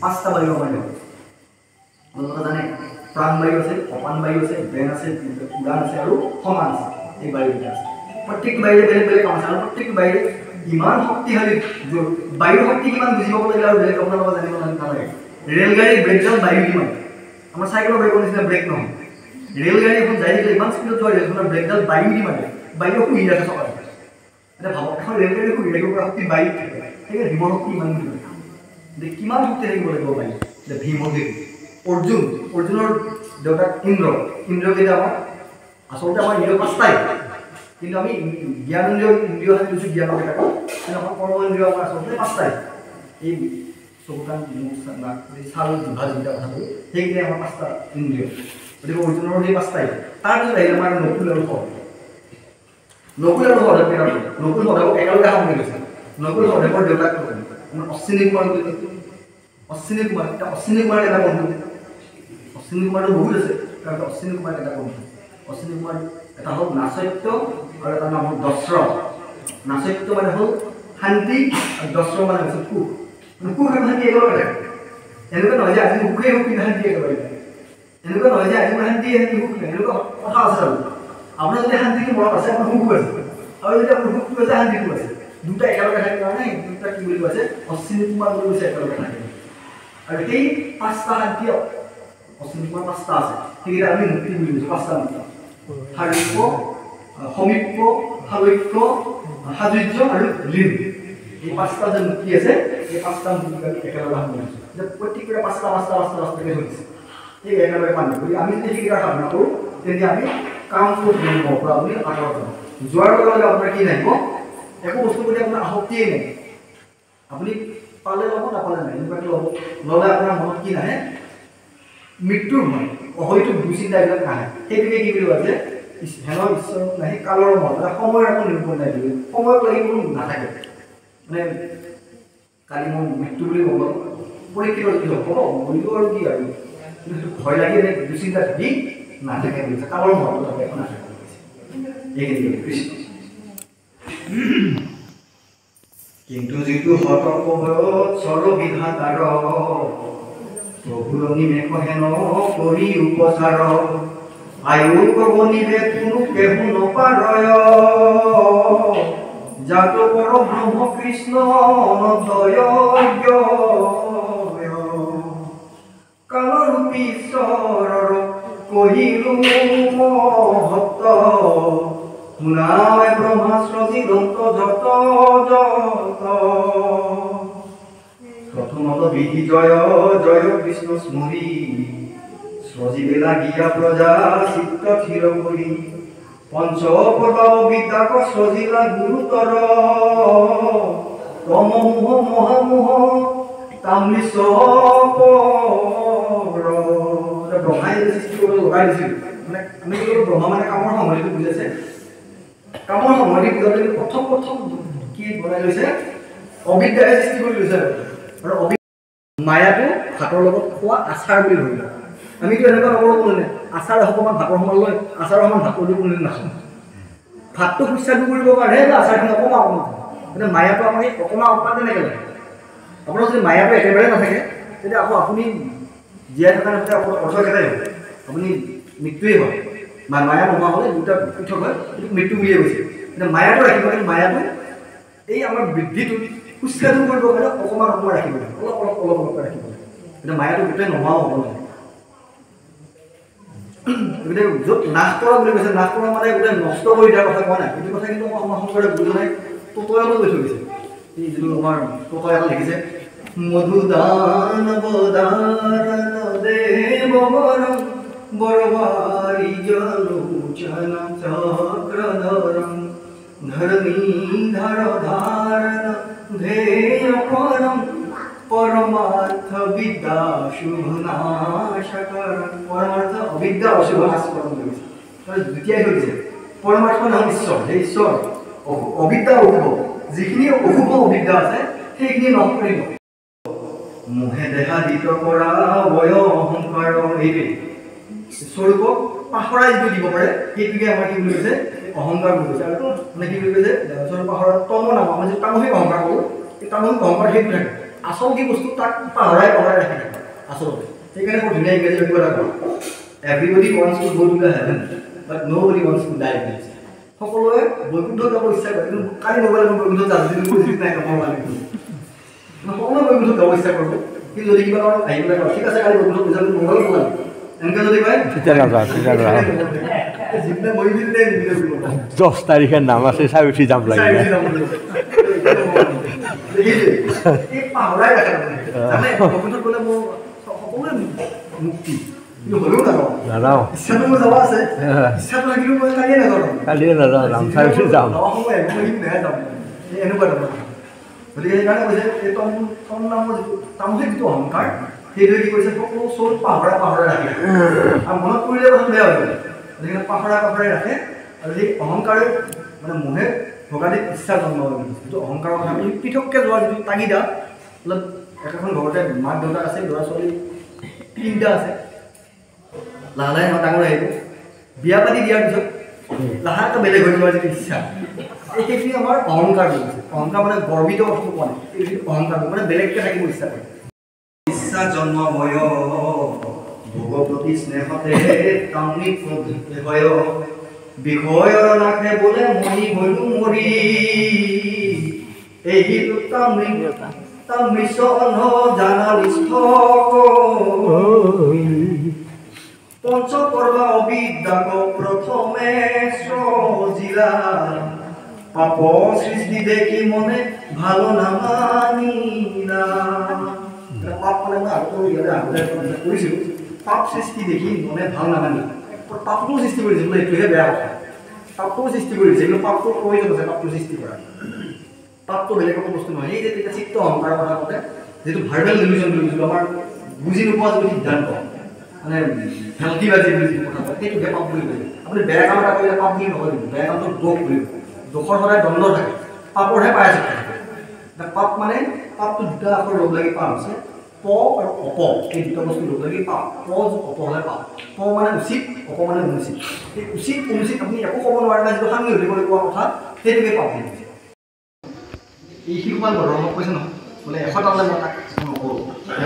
5টা বায়ু আমাৰ দেহত আপোনালোকে জানে প্ৰাণবায়ু আছে অপানবায়ু আছে ব্ৰেণ আছে উড়ান আছে আৰু সমান আছে এই বায়ুকেইটা আছে প্ৰত্যেকটো বায়ুৰে বেলেগ বেলেগ কাম আছে আৰু প্ৰত্যেকটো বায়ুৰে ইমান শক্তিশালী বায়ুৰ শক্তি কিমান বুজি পাব লাগিলে আৰু বেলেগ আপোনালোকে জানিব নালাগে ৰেলগাড়ীৰ ব্ৰেকডাউন বায়ু কিমান আমাৰ চাইকেলৰ ব্ৰেকৰ নিচিনা ব্ৰেক নহয় ৰেলগাড়ী এখন যাই থাকিলে ইমান স্পীডত যোৱা ৰেলখনৰ ব্ৰেকডাউন বায়ু কিমান বায়ু শুহি ৰাখে চকাত এতিয়া ভাবক এখন ৰেলগাড়ী শুহি ৰাখিব পৰা শক্তি বায়ুত থাকে সেইকাৰণে ভীমৰ শক্তি ইমান বুলি যে কিমান শক্তি থাকিব লাগিব বায়ু যে ভীম শক্তি অৰ্জুনৰ দেউতাক ইন্দ্ৰকেইটা আমাৰ আচলতে আমাৰ ইন্দ্ৰিয় 5টাই কিন্তু আমি জ্ঞানেন্দ্ৰিয় সাজি লৈছোঁ জ্ঞানৰ কেইটাকো কিন্তু আমাৰ কৰ্মেন্দ্ৰিয় আমাৰ আচলতে 5টাই এই চকুকান মুখ চাল জিভা যিকেইটা কথা কলোঁ সেইকেইটাই আমাৰ 5টা ইন্দ্ৰিয় গতিকে অৰ্জুনৰ সেই 5টাই তাৰপিছত আহিলে আমাৰ নকুল আৰু সহদেৱ নকুল সহদেৱক একেলগে সামৰি লৈছে নকুল সহদেৱৰ দেউতাক অশ্বিনী কুমাৰ বুলি কৈছোঁ অশ্বিনী কুমাৰ এটা বন্ধু অশ্বিনী কুমাৰটো বহুত আছে তাৰপিছত অশ্বিনী কুমাৰ এটা বন্ধু অশ্বিনী কুমাৰ এটা হ'ল নাচত্য আৰু এটা নাম হ'ল দস্ৰ নাচত্য মানে হ'ল শান্তি আৰু দস্ৰ মানে হৈছে সুখ সুখ আৰু শান্তি একেলগে থাকে এনেকুৱা নহয় যে আজি সুখেই সুখ কিন্তু শান্তি একেবাৰে এনেকুৱা নহয় যে আজি মই শান্তি সুখ নাই এনেকুৱা কথা আছে আৰু আপোনাৰ যদি শান্তিটো মনত আছে আপোনাৰ সুখো আছে আৰু যদি আপোনাৰ সুখটো আছে শান্তিটো আছে দুটা একেলগে থাকে কাৰণে দুটা কি বুলি কৈছে অশ্বিনী কুমাৰ বুলি কৈছে একেলগে থাকে আৰু সেই 5টা শান্তি অশ্বিনী কুমাৰ 5টা আছে সেইকেইটা আমি মুক্তি বুলি কৈছোঁ 5টা মুক্তি সাৰূপ্য সমীপ্য সাৰৈক্য সাযুজ্য আৰু লীন এই 5টা যে মুক্তি আছে এই 5টা মুক্তি আমি একেলগে সামৰি লৈছোঁ যে প্ৰত্যেকৰে 5টাকৈ হৈছে এই একেলগে পানী গতিকে আমি যদি সেইকেইটা সাধনা কৰোঁ তেন্তে আমি কাম কৰিব পৰা আপুনি আঁতৰত যাওঁ যোৱাৰ লগে লগে আপোনাৰ কি নাহিব একো বস্তুৰ প্ৰতি আপোনাৰ আসক্তিয়েই নাই আপুনি পালে ল'ব নাপালে নাই এনেকুৱাকৈ ল'লে আপোনাৰ মনত কি নাহে মৃত্যুৰ ভয় হয়তো দুচিন্তাবিলাক নাহে সেইটোকে কি বুলি কয় যে হেন ঈশ্বৰ নাহি কালৰ মত এটা সময়ৰ একো নিৰূপণ নাই বুলি সময়ক লাগি কোনো নাথাকে মানে কালি মই মৃত্যু বুলি ক'ব পৰীক্ষিত কি হ'ব মৰিব আৰু কি আৰু কিন্তু সেইটো ভয় লাগি এনে দুচিন্তা থাকি নাথাকে বুলি কালৰ মত একো নাথাকে এইখিনি কৃষ্ণ কিন্তু যিটো সতৰ্ক ভয়ত সৰ্ববিধাতাৰ প্ৰভুৰ নিমেষ হেন কৰি উপচাৰ আয়ুৰ কব নিবেশ কোনো কেহু নপাৰয় জাত পৰ ব্ৰহ্ম কৃষ্ণ অনন্তয় কালৰূপী ঈশ্বৰৰ কহিলো ভক্ত শুনায় ব্ৰহ্মাস্ত্ৰ দিগন্ত যত যত প্ৰথমত বিধি জয় জয় কৃষ্ণ স্মৰি সজীবে লাগিয়া প্ৰজা চিত্ত থিৰ কৰি পঞ্চ প্ৰভাৱ বিদ্যাক সজিলা গুৰুতৰ তমমোহ মহামোহ তামলিছ ব্ৰহ্মাই সৃষ্টি কৰিবলৈ লগাই দিছিল মানে আমি কি কৰোঁ ব্ৰহ্মা মানে কামৰ সময়টো বুজাইছে কামৰ সময়টো বুজালে প্ৰথম কি বনাই লৈছে অবিদ্যাই সৃষ্টি কৰি লৈছে আৰু মায়াটো ভাতৰ লগত খোৱা আচাৰ বুলি ধৰিলে আমিতো এনেকুৱা নকৰোঁ কোনে আচাৰ অকণমান ভাতৰ সমান লৈ আচাৰৰ সমান ভাত কৰি কোনে নাখাওঁ ভাতটো সুস্বাদু কৰিবৰ কাৰণে আচাৰখিনি অকণমান কিন্তু মায়াটো আমাৰ সেই অকণমান তেনেকৈ লাগে আপোনাৰ যদি মায়াটো একেবাৰে নাথাকে তেতিয়া আকৌ আপুনি জীয়াই থকাৰ নাথাকে অৰ্থ একেটাই হ'ব আপুনি মৃত্যুৱেই হয় মায়া নোহোৱা হ'লে দুটা পৃথক হয় কিন্তু মৃত্যু বুলিয়ে কৈছে কিন্তু মায়াটো ৰাখিব কিন্তু মায়াটো এই আমাৰ বৃদ্ধিটো সুস্বাদু কৰিবৰ কাৰণে অকণমান ৰাখিব লাগে অলপ ৰাখিব লাগে কিন্তু মায়াটো গোটেই নোহোৱাও হ'ব লাগে গতিকে য'ত নাশ কৰা বুলি কৈছে নাশ কৰা মানে গোটেই নষ্ট কৰি দিয়াৰ কথা কোৱা নাই এইটো কথা কিন্তু আমাৰ শংকৰদেৱ গুৰুজনাই ততয়ালৈ কৈ থৈ গৈছে এই যিটো আমাৰ ততয়া এটা লিখিছে মধুদান বদাৰণ দেৱবৰম বৰবাৰী জলোচন চক্ৰধৰম ধৰ্মীধৰ ধাৰণ ধেয় পৰম পরমার্থ বিদ্যা শুভ নাশকরণ পরমার্থ অবিদ্যা অশুভ নাশকরণ করেছে তাহলে দ্বিতীয় হয়েছে পরমার্থ নাম ঈশ্বর সেই ঈশ্বর অবিদ্যা অশুভ যিখিনি অশুভ অবিদ্যা আছে সেইখিনি নষ্ট কৰি লওক মোহে দেহাদিত কৰা বয় অহংকাৰ এইটোৱে স্বৰূপক পাহৰাই যিটো দিব পাৰে সেইটোকে আমাৰ কি বুলি কৈছে অহংকাৰ বুলি কৈছে আৰু মানে কি বুলি কৈছে স্বৰূপ পাহৰা তম নাম আমি যে তামসিক অহংকাৰ কৰোঁ এই তামসিক অহংকাৰ সেইটো থাকে আসল কি বস্তু তাক পাহৰাই ৰাখি থাকে আচলতে সেইকাৰণে বৰ ধুনীয়া ইংৰাজী লিখিব লাগিব everybody wants to go to the heaven but nobody wants to die সকলোৱে বৈকুণ্ঠ যাব ইচ্ছা কৰে কিন্তু কালি মোবাইলত বৈকুণ্ঠ যাব যদি বুজি নাই নকওঁ মানে সকলোৱে বৈকুণ্ঠ যাব ইচ্ছা কৰিব কিন্তু যদি কিবা কাৰণত আহিবলৈ কয় ঠিক আছে কালি বৈকুণ্ঠ পইচা মোবাইল ক'লা এনেকৈ যদি কয় তেতিয়া নাযাওঁ যিদিনা মৰি দিলে 10 তাৰিখে নাম আছে চাই উঠি যাম লাগিব এই পাহৰাই ৰাখে মানে বৈকুণ্ঠ গ'লে মোৰ সকলোৱে মুক্তি কিন্তু হ'লেও নাযাওঁ ইচ্ছাটো মোৰ যাব আছে ইচ্ছাটো থাকিলেও মই কালিয়ে নাযাওঁ নাম চাই উঠি যাম এনেকুৱা ধৰণৰ গতিকে সেইকাৰণে কৈছে এই তম নামৰ যিটো তামসিক যিটো অহংকাৰ সেইটোৱে কি কৰিছে সকলো চোৰ পাহৰাই ৰাখে আৰু মনত পৰিলে কথা বেয়া হৈ যায় গতিকে পাহৰাই ৰাখে আৰু সেই অহংকাৰে মানে মোহে ভোগালীত ইচ্ছা জন্ম হৈ গৈছে যিটো অহংকাৰৰ কথা আমি পৃথককৈ যোৱা যিটো তাগিদা অলপ একেখন ঘৰতে মাক দেউতাক আছে ল'ৰা ছোৱালী 3টা আছে লাহে লাহে ডাঙৰ আহিব বিয়া পাতি দিয়াৰ পিছত লাহেকৈ বেলেগ হৈ যোৱাৰ যিটো ইচ্ছা সেইখিনি আমাৰ অহংকাৰ বুলি কৈছে অহংকাৰ মানে গৰ্বিত অৰ্থটো পোৱা নাই এই অহংকাৰ মানে বেলেগকৈ থাকিব ইচ্ছা কৰে ইচ্ছা জন্ম ভয় ভোগপতি স্নেহতে তামনি ভয় বিষয়ৰ নাখে বোলে মই গ'লো মৰি এই তামৃষণ জানালিষ্ঠ পঞ্চপৰ্ব অবিদ্যাক প্ৰথমে সজিলা পাপ সৃষ্টি দেখি মনে ভালো নামানিলা পাপ মানে মই আগতে কৰিছিলোঁ পাপ সৃষ্টি দেখি মনে ভাল নামানিলা পাপটো সৃষ্টি কৰিছে বোলে এইটোহে বেয়া কথা পাপটো সৃষ্টি কৰিছে কিন্তু পাপটো প্ৰয়োজন আছে পাপটো সৃষ্টি কৰা পাপটো বেলেগ একো বস্তু নহয় এই যে তেতিয়া চিত্ত অহংকাৰৰ কথা কওঁতে যিটো ভাৰ্বেল ডিলিউজন বুলি কৈছিলোঁ আমাৰ বুজি নোপোৱা যিটো সিদ্ধান্ত মানে হেলথিবাজি বুলি যিটো কথা কয় সেইটোহে পাপ বুলি কৈছে আপুনি বেয়া কাম এটা কৰিলে পাপ বুলি নকয় কিন্তু বেয়া কামটো দোষ বুলি কয় দোষৰ সদায় দণ্ড থাকে পাপৰহে প্ৰায়চিত্ত থাকে পাপ মানে পাপটো দুটা আখৰ লগ লাগি পাপ হৈছে প আৰু অপ এই দুটা বস্তু লগ লাগি পাপ প অপ হ'লে পাপ প মানে উচিত অপ মানে অনুচিত এই উচিত অনুচিত আপুনি একো ক'ব নোৱাৰে না যিটো সাঙুৰি ধৰিবলৈ কোৱা কথা সেইটোকে পাপ বুলি কৈছে এই শিশুপাল গৌৰৱক কৈছে নহয় বোলে 100টালৈ মই তাক নকৰোঁ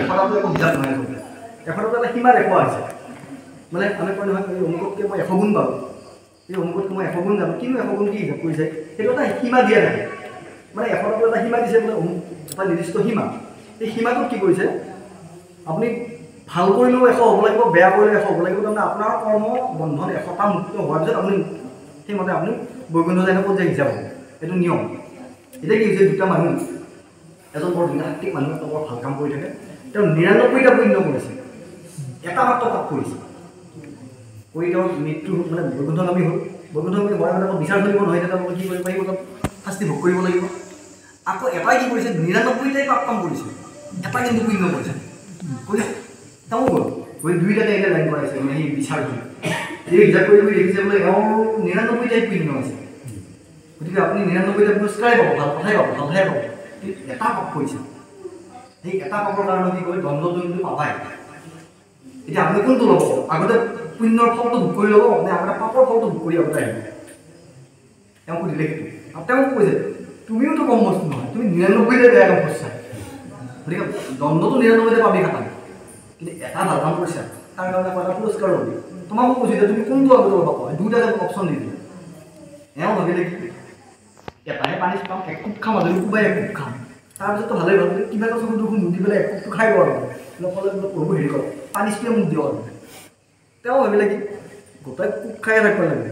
100টাটো একো হিচাপ নহয় বোলে 100টাটো এটা সীমা দেখুওৱা হৈছে মানে আমি কয় নহয় এই অমুকতকৈ মই 100 গুণ পালোঁ এই অমুকতকৈ মই 100 গুণ জানো কিন্তু 100 গুণ কি হিচাপ কৰিছে সেইটো এটা সীমা দিয়া থাকে মানে 100টাটো এটা সীমা দিছে বোলে অমুক এটা নিৰ্দিষ্ট সীমা এই সীমাটোত কি কৰিছে আপুনি ভাল কৰিলেও 100 হ'ব লাগিব বেয়া কৰিলেও 100 হ'ব লাগিব তাৰমানে আপোনাৰ কৰ্ম বন্ধন 100টা মুক্ত হোৱাৰ পিছত আপুনি সেইমতে আপুনি বৈকুণ্ঠ যায় ক'ত যে হিচাপ হ'ব এইটো নিয়ম এতিয়া কি হৈছে দুটা মানুহ এজন বৰ ধুনীয়া সাত্বিক মানুহ বৰ ভাল কাম কৰি থাকে তেওঁ 99টা পুণ্য কৰিছে এটা মাত্ৰ পাপ কৰিছে কৰি তেওঁৰ মৃত্যু মানে বৈকুণ্ঠগামী হ'ল বৈকুণ্ঠগামী হোৱাৰ মানে বিচাৰ চলিব নহয় তেতিয়া কি কৰিব পাৰিব শাস্তি ভোগ কৰিব লাগিব আকৌ এটাই কি কৰিছে 99টাই পাপ কাম কৰিছে এটা কিন্তু পুণ্য কৰিছে কৰিছে তেওঁ গ'ল গৈ দুইটাতে এতিয়া লাইন কৰাইছে মানে সেই বিচাৰটো এই হিচাপ কৰি দেখিছে বোলে এওঁৰ 99টাই পুণ্য আছে গতিকে আপুনি 99টা পুৰস্কাৰেই পাব ভাল কথাই পাব ভালহে পাব এটা পাপ কৰিছে সেই এটা পাপৰ কাৰণে কি কৰি দণ্ডটো কিন্তু পাবাই এতিয়া আপুনি কোনটো ল'ব আগতে পুণ্যৰ ফলটো ভোগ কৰি ল'ব নে আগতে পাপৰ ফলটো ভোগ কৰি আগতে আহিব তেওঁ সুধিলে সেইটো আৰু তেওঁ কৈছে তুমিওতো কম বস্তু নহয় তুমি 99টা বেয়া কাম কৰিছা গতিকে দণ্ডটো 99টা পাবি খাটাম কিন্তু এটা ভাল কাম কৰিছা তাৰ কাৰণে এটা পুৰস্কাৰ ল'বি তোমাকো কৈছে যে তুমি কোনটো আগতে ল'ব পাবা দুটা অপশ্যন দি দিলে এওঁ ভাবিলে কি এটাহে পানী পাম এক কোপ খাম আজৰি কোবাই এক কোপ খাম তাৰপিছততো ভালেই ভাল কিবা এটা চকু দুখোন মুদি পেলাই এক কোপটো খাই লওঁ আৰু ক'লে প্ৰভু হেৰি কৰক পানীচটোৱে মোক দিয়ক আৰু তেওঁ ভাবিলে কি গোটেই কোপ খাই থাকিব লাগে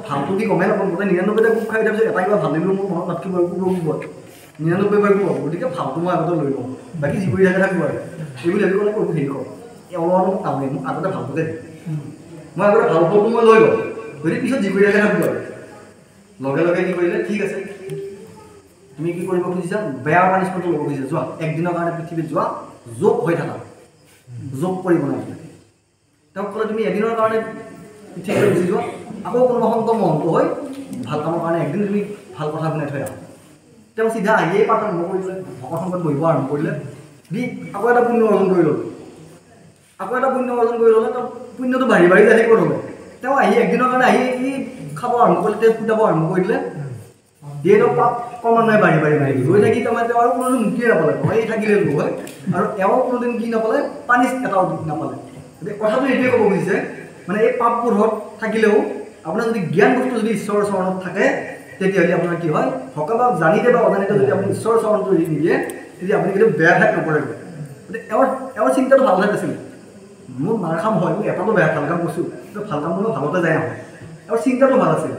ভালটো কি গমেই নাপাম গোটেই 99টা কোপ খাই তাৰপিছত এটা কিবা ভাল দিলেও মোৰ মনত নাথাকিব আৰু কোপ ৰখিব 99 বাৰ কোপ গতিকে ভালটো মই আগতে লৈ লওঁ বাকী যি কৰি থাকে থাকিব আৰু এইবুলি ভাবি ক'লে প্ৰভু হেৰি কৰক অলপ মোক কামে মোক আগতে ভালটোকে দিম মই আগতে ভাল ফলটো মই লৈ লওঁ যদি পিছত যি কৰি থাকে থাকিব আৰু লগে লগে কি কৰিলে ঠিক আছে তুমি কি কৰিব খুজিছা বেয়া পানিচমেণ্টটো ল'ব খুজিছা যোৱা একদিনৰ কাৰণে পৃথিৱীত যোৱা যোগ হৈ থাকা যোগ কৰিব নালাগে তেওঁক ক'লে তুমি এদিনৰ কাৰণে পৃথিৱীলৈ গুচি যোৱা আকৌ কোনোবা সন্ত মহন্ত হৈ ভাল কামৰ কাৰণে একদিন তুমি ভাল কথা শুনাই থৈ আহা তেওঁ চিধা আহিয়েই পাঠ আৰম্ভ কৰিলে ভকত সংকট বহিব আৰম্ভ কৰিলে দি আকৌ এটা পুণ্য অৰ্জন কৰি ল'লে তেওঁ পুণ্যটো বাঢ়ি বাঢ়ি যাই থাকিব ধৰিলে তেওঁ আহি একদিনৰ কাৰণে আহি ই খাব আৰম্ভ কৰিলে তেজ ফুটাব আৰম্ভ কৰি দিলে যিহেতু পাপ ক্ৰমান্বয়ে বাঢ়ি গৈ থাকি তাৰমানে তেওঁ আৰু কোনোদিন মুক্তিয়ে নাপালে এই থাকিলে হয় আৰু এওঁ কোনোদিন কি নাপালে পানী এটাও নাপালে গতিকে কথাটো এইটোৱে ক'ব খুজিছে মানে এই পাপবোৰত থাকিলেও আপোনাৰ যদি জ্ঞান বস্তু যদি ঈশ্বৰৰ চৰণত থাকে তেতিয়াহ'লে আপোনাৰ কি হয় ভকতক জানিতে বা অজানিতে যদি আপুনি ঈশ্বৰৰ চৰণটো যদি নিদিয়ে তেতিয়া আপুনি কিন্তু বেয়া ঠাইত নপৰে গতিকে এওঁৰ চিন্তাটো ভাল ঠাইত আছিলে মোৰ মাৰ কাম হয় মই এটাতো বেয়া ভাল কাম কৰিছোঁ কিন্তু ভাল কাম কৰিলে ভালতে যায় নহয় এওঁৰ চিন্তাটো ভাল আছিল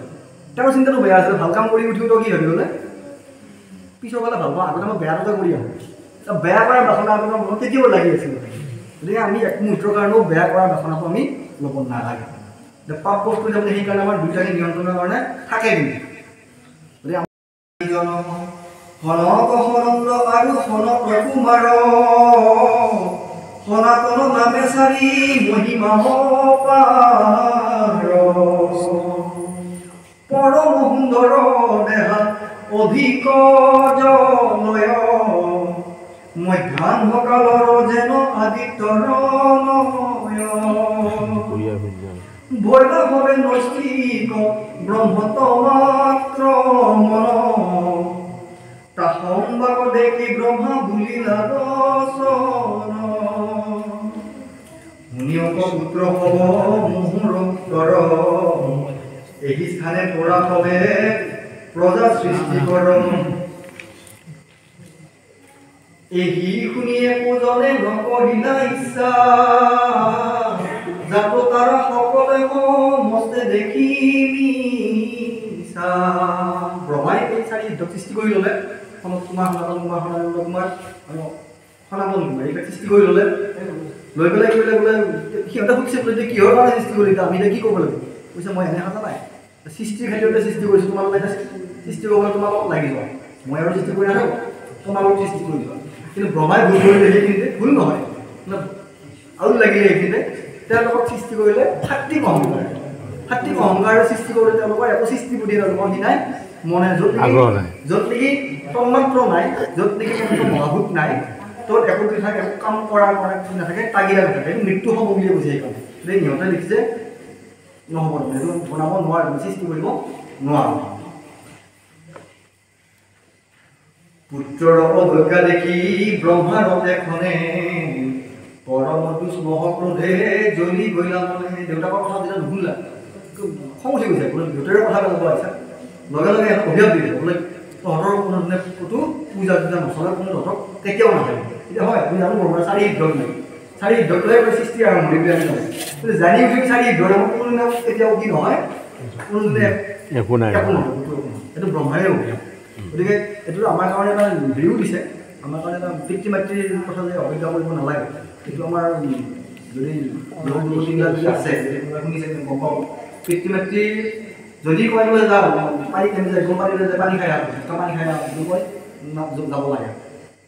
তেওঁৰ চিন্তাটো বেয়া আছিলে ভাল কাম কৰি উঠিও কি ভাবি গ'লে পিছৰ ফালে ভাল পাওঁ আগতে মই বেয়াটোকে কৰি আহোঁ বেয়া কৰাৰ বাসনা আপোনাৰ মনত তেতিয়াও লাগি আছিল গতিকে আমি এক মুহূৰ্তৰ কাৰণেও বেয়া কৰাৰ বাসনাটো আমি ল'ব নালাগে পাপ বস্তু তাৰমানে সেইকাৰণে আমাৰ দুইটাকে নিয়ন্ত্ৰণৰ কাৰণে থাকে কিন্তু গতিকে আৰু কুমাৰ সনাতন নামে চাৰি মহিমা পৰম সুন্দৰ দেহা অধিক জলয় মধ্যাহ্নকালৰ যেন আদিত্যৰ বৈলাভৱে নৈষ্ঠিক ব্ৰহ্মত মাত্ৰ মন তাহম্বাক দেখি ব্ৰহ্মা বুলিলা দৰ্শন মুনিয়ক পুত্ৰ হব মুহুৰ উত্তৰ এই স্থানে পৰা হবে প্ৰজা সৃষ্টি কৰ এই শুনিয়ে পূজনে নকৰিলা ইচ্ছা যাতো তাৰ সকলে মস্তে দেখি ব্ৰহ্মাই এই চাৰি যুদ্ধ সৃষ্টি কৰি ল'লে সনত কুমাৰ সনাতন কুমাৰ সনাতন কুমাৰ আৰু সনাতন কুমাৰ এইবিলাক সৃষ্টি কৰি ল'লে লৈ পেলাই কৰিলে বোলে সিহঁতে সুধিছে বোলে কিহৰ কাৰণে সৃষ্টি কৰিলে আমি এতিয়া কি ক'ব লাগিব কৈছে মই এনে সাজা নাই সৃষ্টিৰ খাদ্যতে সৃষ্টি কৰিছোঁ তোমালোকে এতিয়া সৃষ্টি কৰিবলৈ তোমালোকক লাগি যোৱা মই আৰু সৃষ্টি কৰি নাথাকোঁ তোমালোক সৃষ্টি কৰি যোৱা কিন্তু ব্ৰহ্মাই ভুল কৰিলে সেইখিনিতে ভুল নহয় আৰু লাগিলে এইখিনিতে তেওঁলোকক সৃষ্টি কৰিলে সাত্বিক অহংকাৰৰ সৃষ্টি কৰিলে তেওঁলোকৰ একো সৃষ্টি বুদ্ধি তেওঁলোকৰ কি নাই মনে য'ত নেকি তন্মাত্ৰ নাই য'ত নেকি মহাভূত নাই তোৰ একো কি থাকে একো কাম কৰাৰ কাৰণে কি নাথাকে তাগিদা নাথাকে মৃত্যু হ'ব বুলিয়ে বুজি সেইকাৰণে গতিকে সিহঁতে লিখিছে নহ'ব সেইটো বনাব নোৱাৰে সৃষ্টি কৰিব নোৱাৰোঁ পুত্ৰৰ অৱজ্ঞা দেখি ব্ৰহ্মাৰ এখনে পৰম দুষ মহক্ৰোধে জ্বলি গইলা মানে দেউতাকৰ কথা যেতিয়া নুশুনিলা খং উঠি গৈছে বোলে দেউতাৰে কথা ক'ব আহিছা লগে লগে এটা অভিয়াপ দিলে বোলে তহঁতৰ কোনোদিনে ক'তো পূজা চূজা নচলে কোনো তহঁতক কেতিয়াও নাথাকে এতিয়া হয় তুমি জানো ব্ৰহ্মাৰ চাৰি যুদ্ধ নাই চাৰি যুদ্ধটোৱে সৃষ্টি আৰম্ভ বুলি আমি নহয় কিন্তু জানি উঠি চাৰি যুদ্ধৰ কোনোদিনে কেতিয়াও কি নহয় কোনোদিনে একো নহয় এইটো ব্ৰহ্মাৰে অভিয়াপ গতিকে এইটো আমাৰ কাৰণে এটা হেৰিও দিছে আমাৰ কাৰণে এটা পিতৃ মাতৃৰ কথা যে অৱজ্ঞা কৰিব নালাগে এইটো আমাৰ যদি যদি আছে শুনিছে গম পাব পিতৃ মাতৃ যদি কয় বোলে যাওঁ পানী কেনে যায় গম পানী যায় পানী খাই বুলি কয় যাব লাগে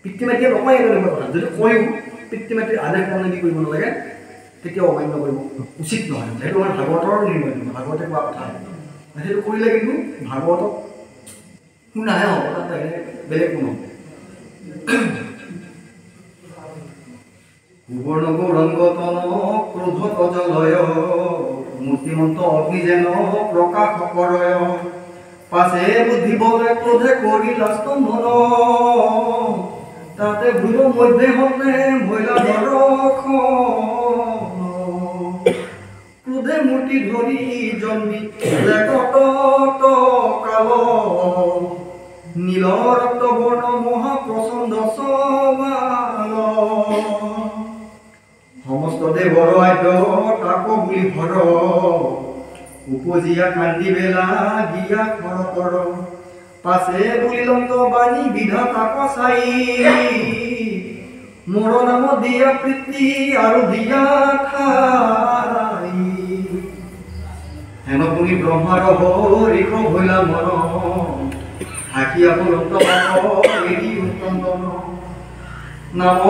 পিতৃ মাতৃয়ে নকয় এনেকুৱা কথা যদি কয়ো পিতৃ মাতৃৰ আদেশ কাৰণে কি কৰিব নালাগে কেতিয়াও অমান্য কৰিব উচিত নহয় সেইটো আমাৰ ভাগৱতৰ নিৰ্ণয় ভাগৱতে কোৱা কথা সেইটো কৰিলে কিন্তু ভাগৱতক শুনাহে হ'ব তাত বেলেগ কোনো সুবৰ্ণ গৌৰংগতন ক্ৰোধ গজলয় মূৰ্তিমন্ত অগ্নি যেন প্ৰকাশ কৰয় পাছে বুদ্ধি বলে ক্ৰোধে কৰিলা স্তম্ভন তাতে ভুল মধ্যে হতে মহিলা ক্ৰোধে মূৰ্তি ধৰি জন্মি কাল নীল ৰক্ত বৰ্ণ মহাপ্ৰচণ্ড সমাল সমস্ত দেৱৰ আদ্য তাক বুলি ভৰ উপজিয়া কান্দি বেলা গিয়া খৰ কৰ পাছে বুলিলন্ত বাণী বিধাতাক চাই মোৰ নাম দিয়া প্ৰীতি আৰু দিয়া ঠাই হেন শুনি ব্ৰহ্মাৰ হৰিক ভৈলা মন হাকিয়া বলন্ত এৰি উত্তন্দন নাম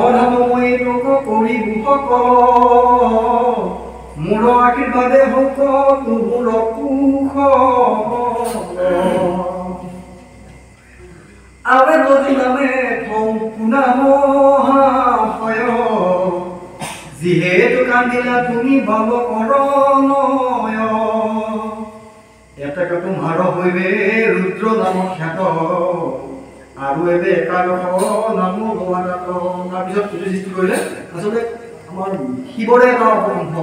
মই লোক কৰি বুহক মোৰ আশীৰ্বাদে হওক তোৰ কুশ আবে যদি নামে থৌ পুনাম হয় যিহেতু কান্দিলা তুমি বালকৰণয় এটাকে তোমাৰ হৈবে ৰুদ্ৰ নাম খ্যাত আৰু এবে একাদশ নাম ভগৱানত তাৰপিছত কিছু সৃষ্টি কৰিলে আচলতে আমাৰ শিৱৰে এটা অংশ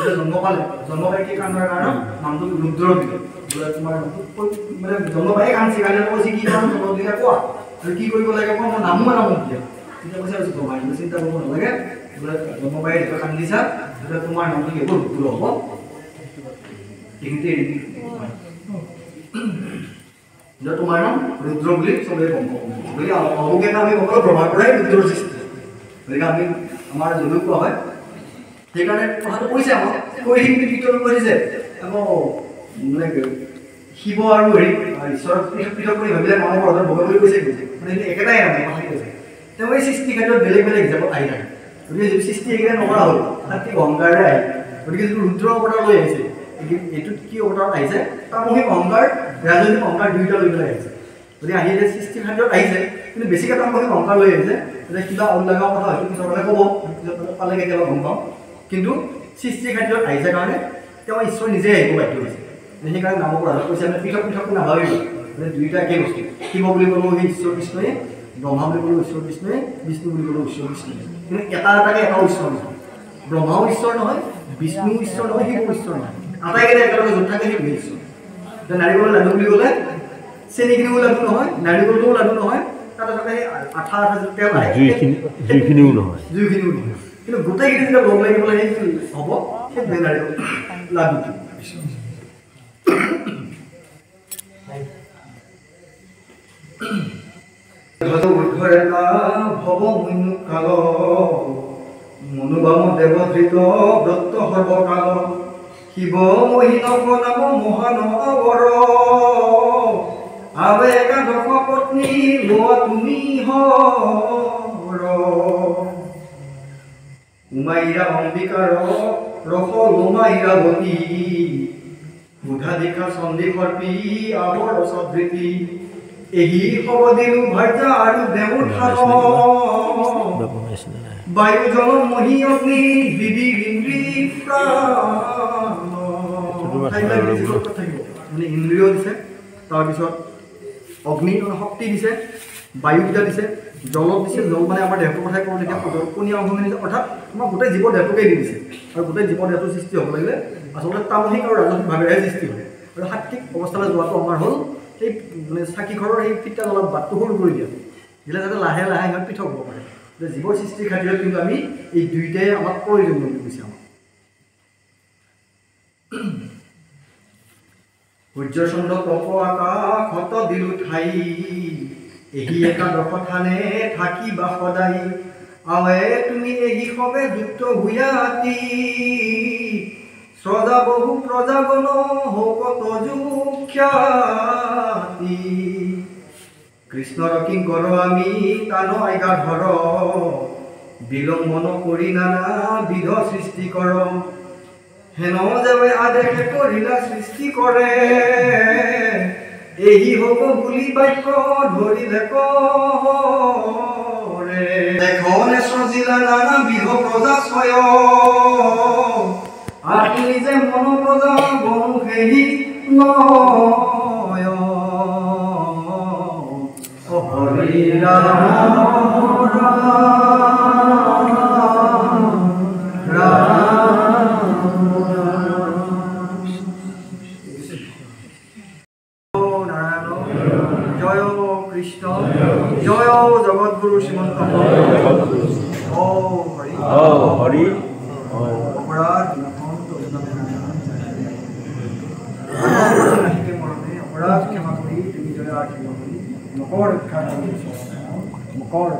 জন্ম পালে জন্ম পাই কি কান্দৰ কাৰণ নামটো ৰুদ্ৰ দিলে বোলে তোমাৰ মানে জন্ম পাই কান্দি কাৰণে কৈছে কি কাৰণ জন্ম দিলে কোৱা আৰু কি কৰিব লাগে কোৱা মই নামো নাম দিয়া তেতিয়া কৈছে আৰু তোমাৰ চিন্তা কৰিব নালাগে বোলে জন্ম পাই এটা কান্দিছা তেতিয়া তোমাৰ নামটো কি হ'ব ৰুদ্ৰ হ'ব এইখিনিতে তোমাৰ নাম ৰুদ্ৰ বুলি চবেই গম পাব গতিকে অৱজ্ঞতা আমি সকলো প্ৰভাৱ পৰাই ৰুদ্ৰৰ সৃষ্টি গতিকে আমি আমাৰ যদিও কোৱা হয় সেইকাৰণে কথাটো কৈছে আমাক কৈ সেইখিনি ভিতৰত কৈ দিছে আকৌ মানে শিৱ আৰু হেৰি ঈশ্বৰৰ পৃথক কৰি ভাবিলে মানৱ পৰ্বত বগা বুলি কৈছে মানে সেইটো একেটাই নামে কথা কৈছে তেওঁ এই সৃষ্টি ক্ষেত্ৰত বেলেগ বেলেগ হিচাপত আহি থাকে গতিকে যিটো সৃষ্টি এইকেইটা নকৰা হ'ল তাত কি অহংকাৰে আহে গতিকে যিটো ৰুদ্ৰ অৱতাৰ লৈ আহিছে এইটোত কি অৱতাৰত আহিছে তামসিক অহংকাৰ ৰাজনৈতিক অহংকাৰ দুয়োটা লৈ পেলাই আহিছে গতিকে আহি যে সৃষ্টি খাদ্যত আহিছে কিন্তু বেছিকৈ তামসিক অহংকাৰ লৈ আহিছে যে কিবা উল্লেখৰ কথা হয়তো পিছৰ ফালে ক'ব পিছত পালে কেতিয়াবা গম পাওঁ কিন্তু সৃষ্টি খাদ্যত আহিছে কাৰণে তেওঁ ঈশ্বৰ নিজে আহিব বাধ্য হৈছে সেইকাৰণে নামৰ পৰা কৈছে আমি পৃথক পৃথক নাভাবিব মানে দুয়োটা একেই বস্তু শিৱ বুলি ক'লেও সেই ঈশ্বৰ কৃষ্ণই ব্ৰহ্মা বুলি ক'লেও ঈশ্বৰ কৃষ্ণই বিষ্ণু বুলি ক'লেও ঈশ্বৰ কৃষ্ণই কিন্তু এটা এটাকে এটাও ঈশ্বৰ নহয় ব্ৰহ্মাও ঈশ্বৰ নহয় বিষ্ণু ঈশ্বৰ নহয় শিৱ ঈশ্বৰ নহয় আটাইকেইটা একেলগে য'ত থাকে সেই ঈশ্বৰ এতিয়া নাৰিকলৰ লাডু বুলি ক'লে চেনিখিনিও লাডু নহয় নাৰিকলটোও লাডু নহয় তাতে তাতে সেই আঠা আঠা তেল আহে জুইখিনিও নহয় কিন্তু গোটেইখিনি যেতিয়া লগ লাগি পেলাই সেই হ'ব সেই নাৰিকল লাডুটো ভৱ কাল মনোবাম দেৱধৃত ব্ৰত সৰ্বকাল শিৱ মহিনক নাম মহান অৱৰ আবে একাদশ পত্নী লোৱা তুমি হৰ উমাইৰা অম্বিকাৰ ৰস লোমাইৰাৱতী সুধা দীক্ষা চন্দী সৰ্পী আৱৰ সদৃতি এই সবদিলো ভাৰ্যা আৰু দেৱঠাৰ বায়ু জল মহি অগ্নি বিধি ইন্দ্ৰী মানে ইন্দ্ৰিয় দিছে তাৰপিছত অগ্নি শক্তি দিছে বায়ুকেইটা দিছে জলত দিছে জল মানে আমাৰ দেহটোৰ কথাই কওঁ তেতিয়া পনীয়া অংশখিনি অৰ্থাৎ আমাৰ গোটেই জীৱ দেহটোকেই দি দিছে আৰু গোটেই জীৱ দেহটোৰ সৃষ্টি হ'ব লাগিলে আচলতে তামসিক আৰু ৰাজসিকভাৱেহে সৃষ্টি হয় আৰু সাত্বিক অৱস্থালৈ যোৱাটো আমাৰ হ'ল সেই মানে চাকি ঘৰৰ সেই ফিটা জ্বলাত বাটটো সৰু কৰি দিয়া দিলে যাতে লাহে লাহে সিহঁত পৃথক হ'ব পাৰে যে জীৱৰ সৃষ্টিৰ খাতিৰত কিন্তু আমি এই দুইটাই আমাক প্ৰয়োজনীয় বুলি কৈছে আমাক সূৰ্যচন্দ্ৰ তপ আকাশত দিলো ঠাই এই একাদশ থানে থাকিবা সদায় আৱে তুমি এই সবে যুক্ত হুয়াতি শ্ৰজা বহু প্ৰজাগণ হকত যুখ্যাতি কৃষ্ণৰ কিংকৰ আমি তান আজ্ঞা ধৰ বিলম্বন কৰি নানা বিধ সৃষ্টি কৰ হেন যাবে আদেশে কৰিলা সৃষ্টি কৰে এই হ'ব বুলি বাক্য ধৰিলে কৰে দেখনে সজিলা নানা বিধ প্ৰজা ছয় আতি যে মন প্ৰজা বনু সেই নয় হৰি ৰাম জয় কৃষ্ণ জয় জগৎগুৰু শ্ৰীমন্ত হৰি অপৰাধ অপৰাধ ক্ষমা কৰি তুমি জয় ক্ষমা কৰি মকৰ ৰক্ষা কৰি মকৰ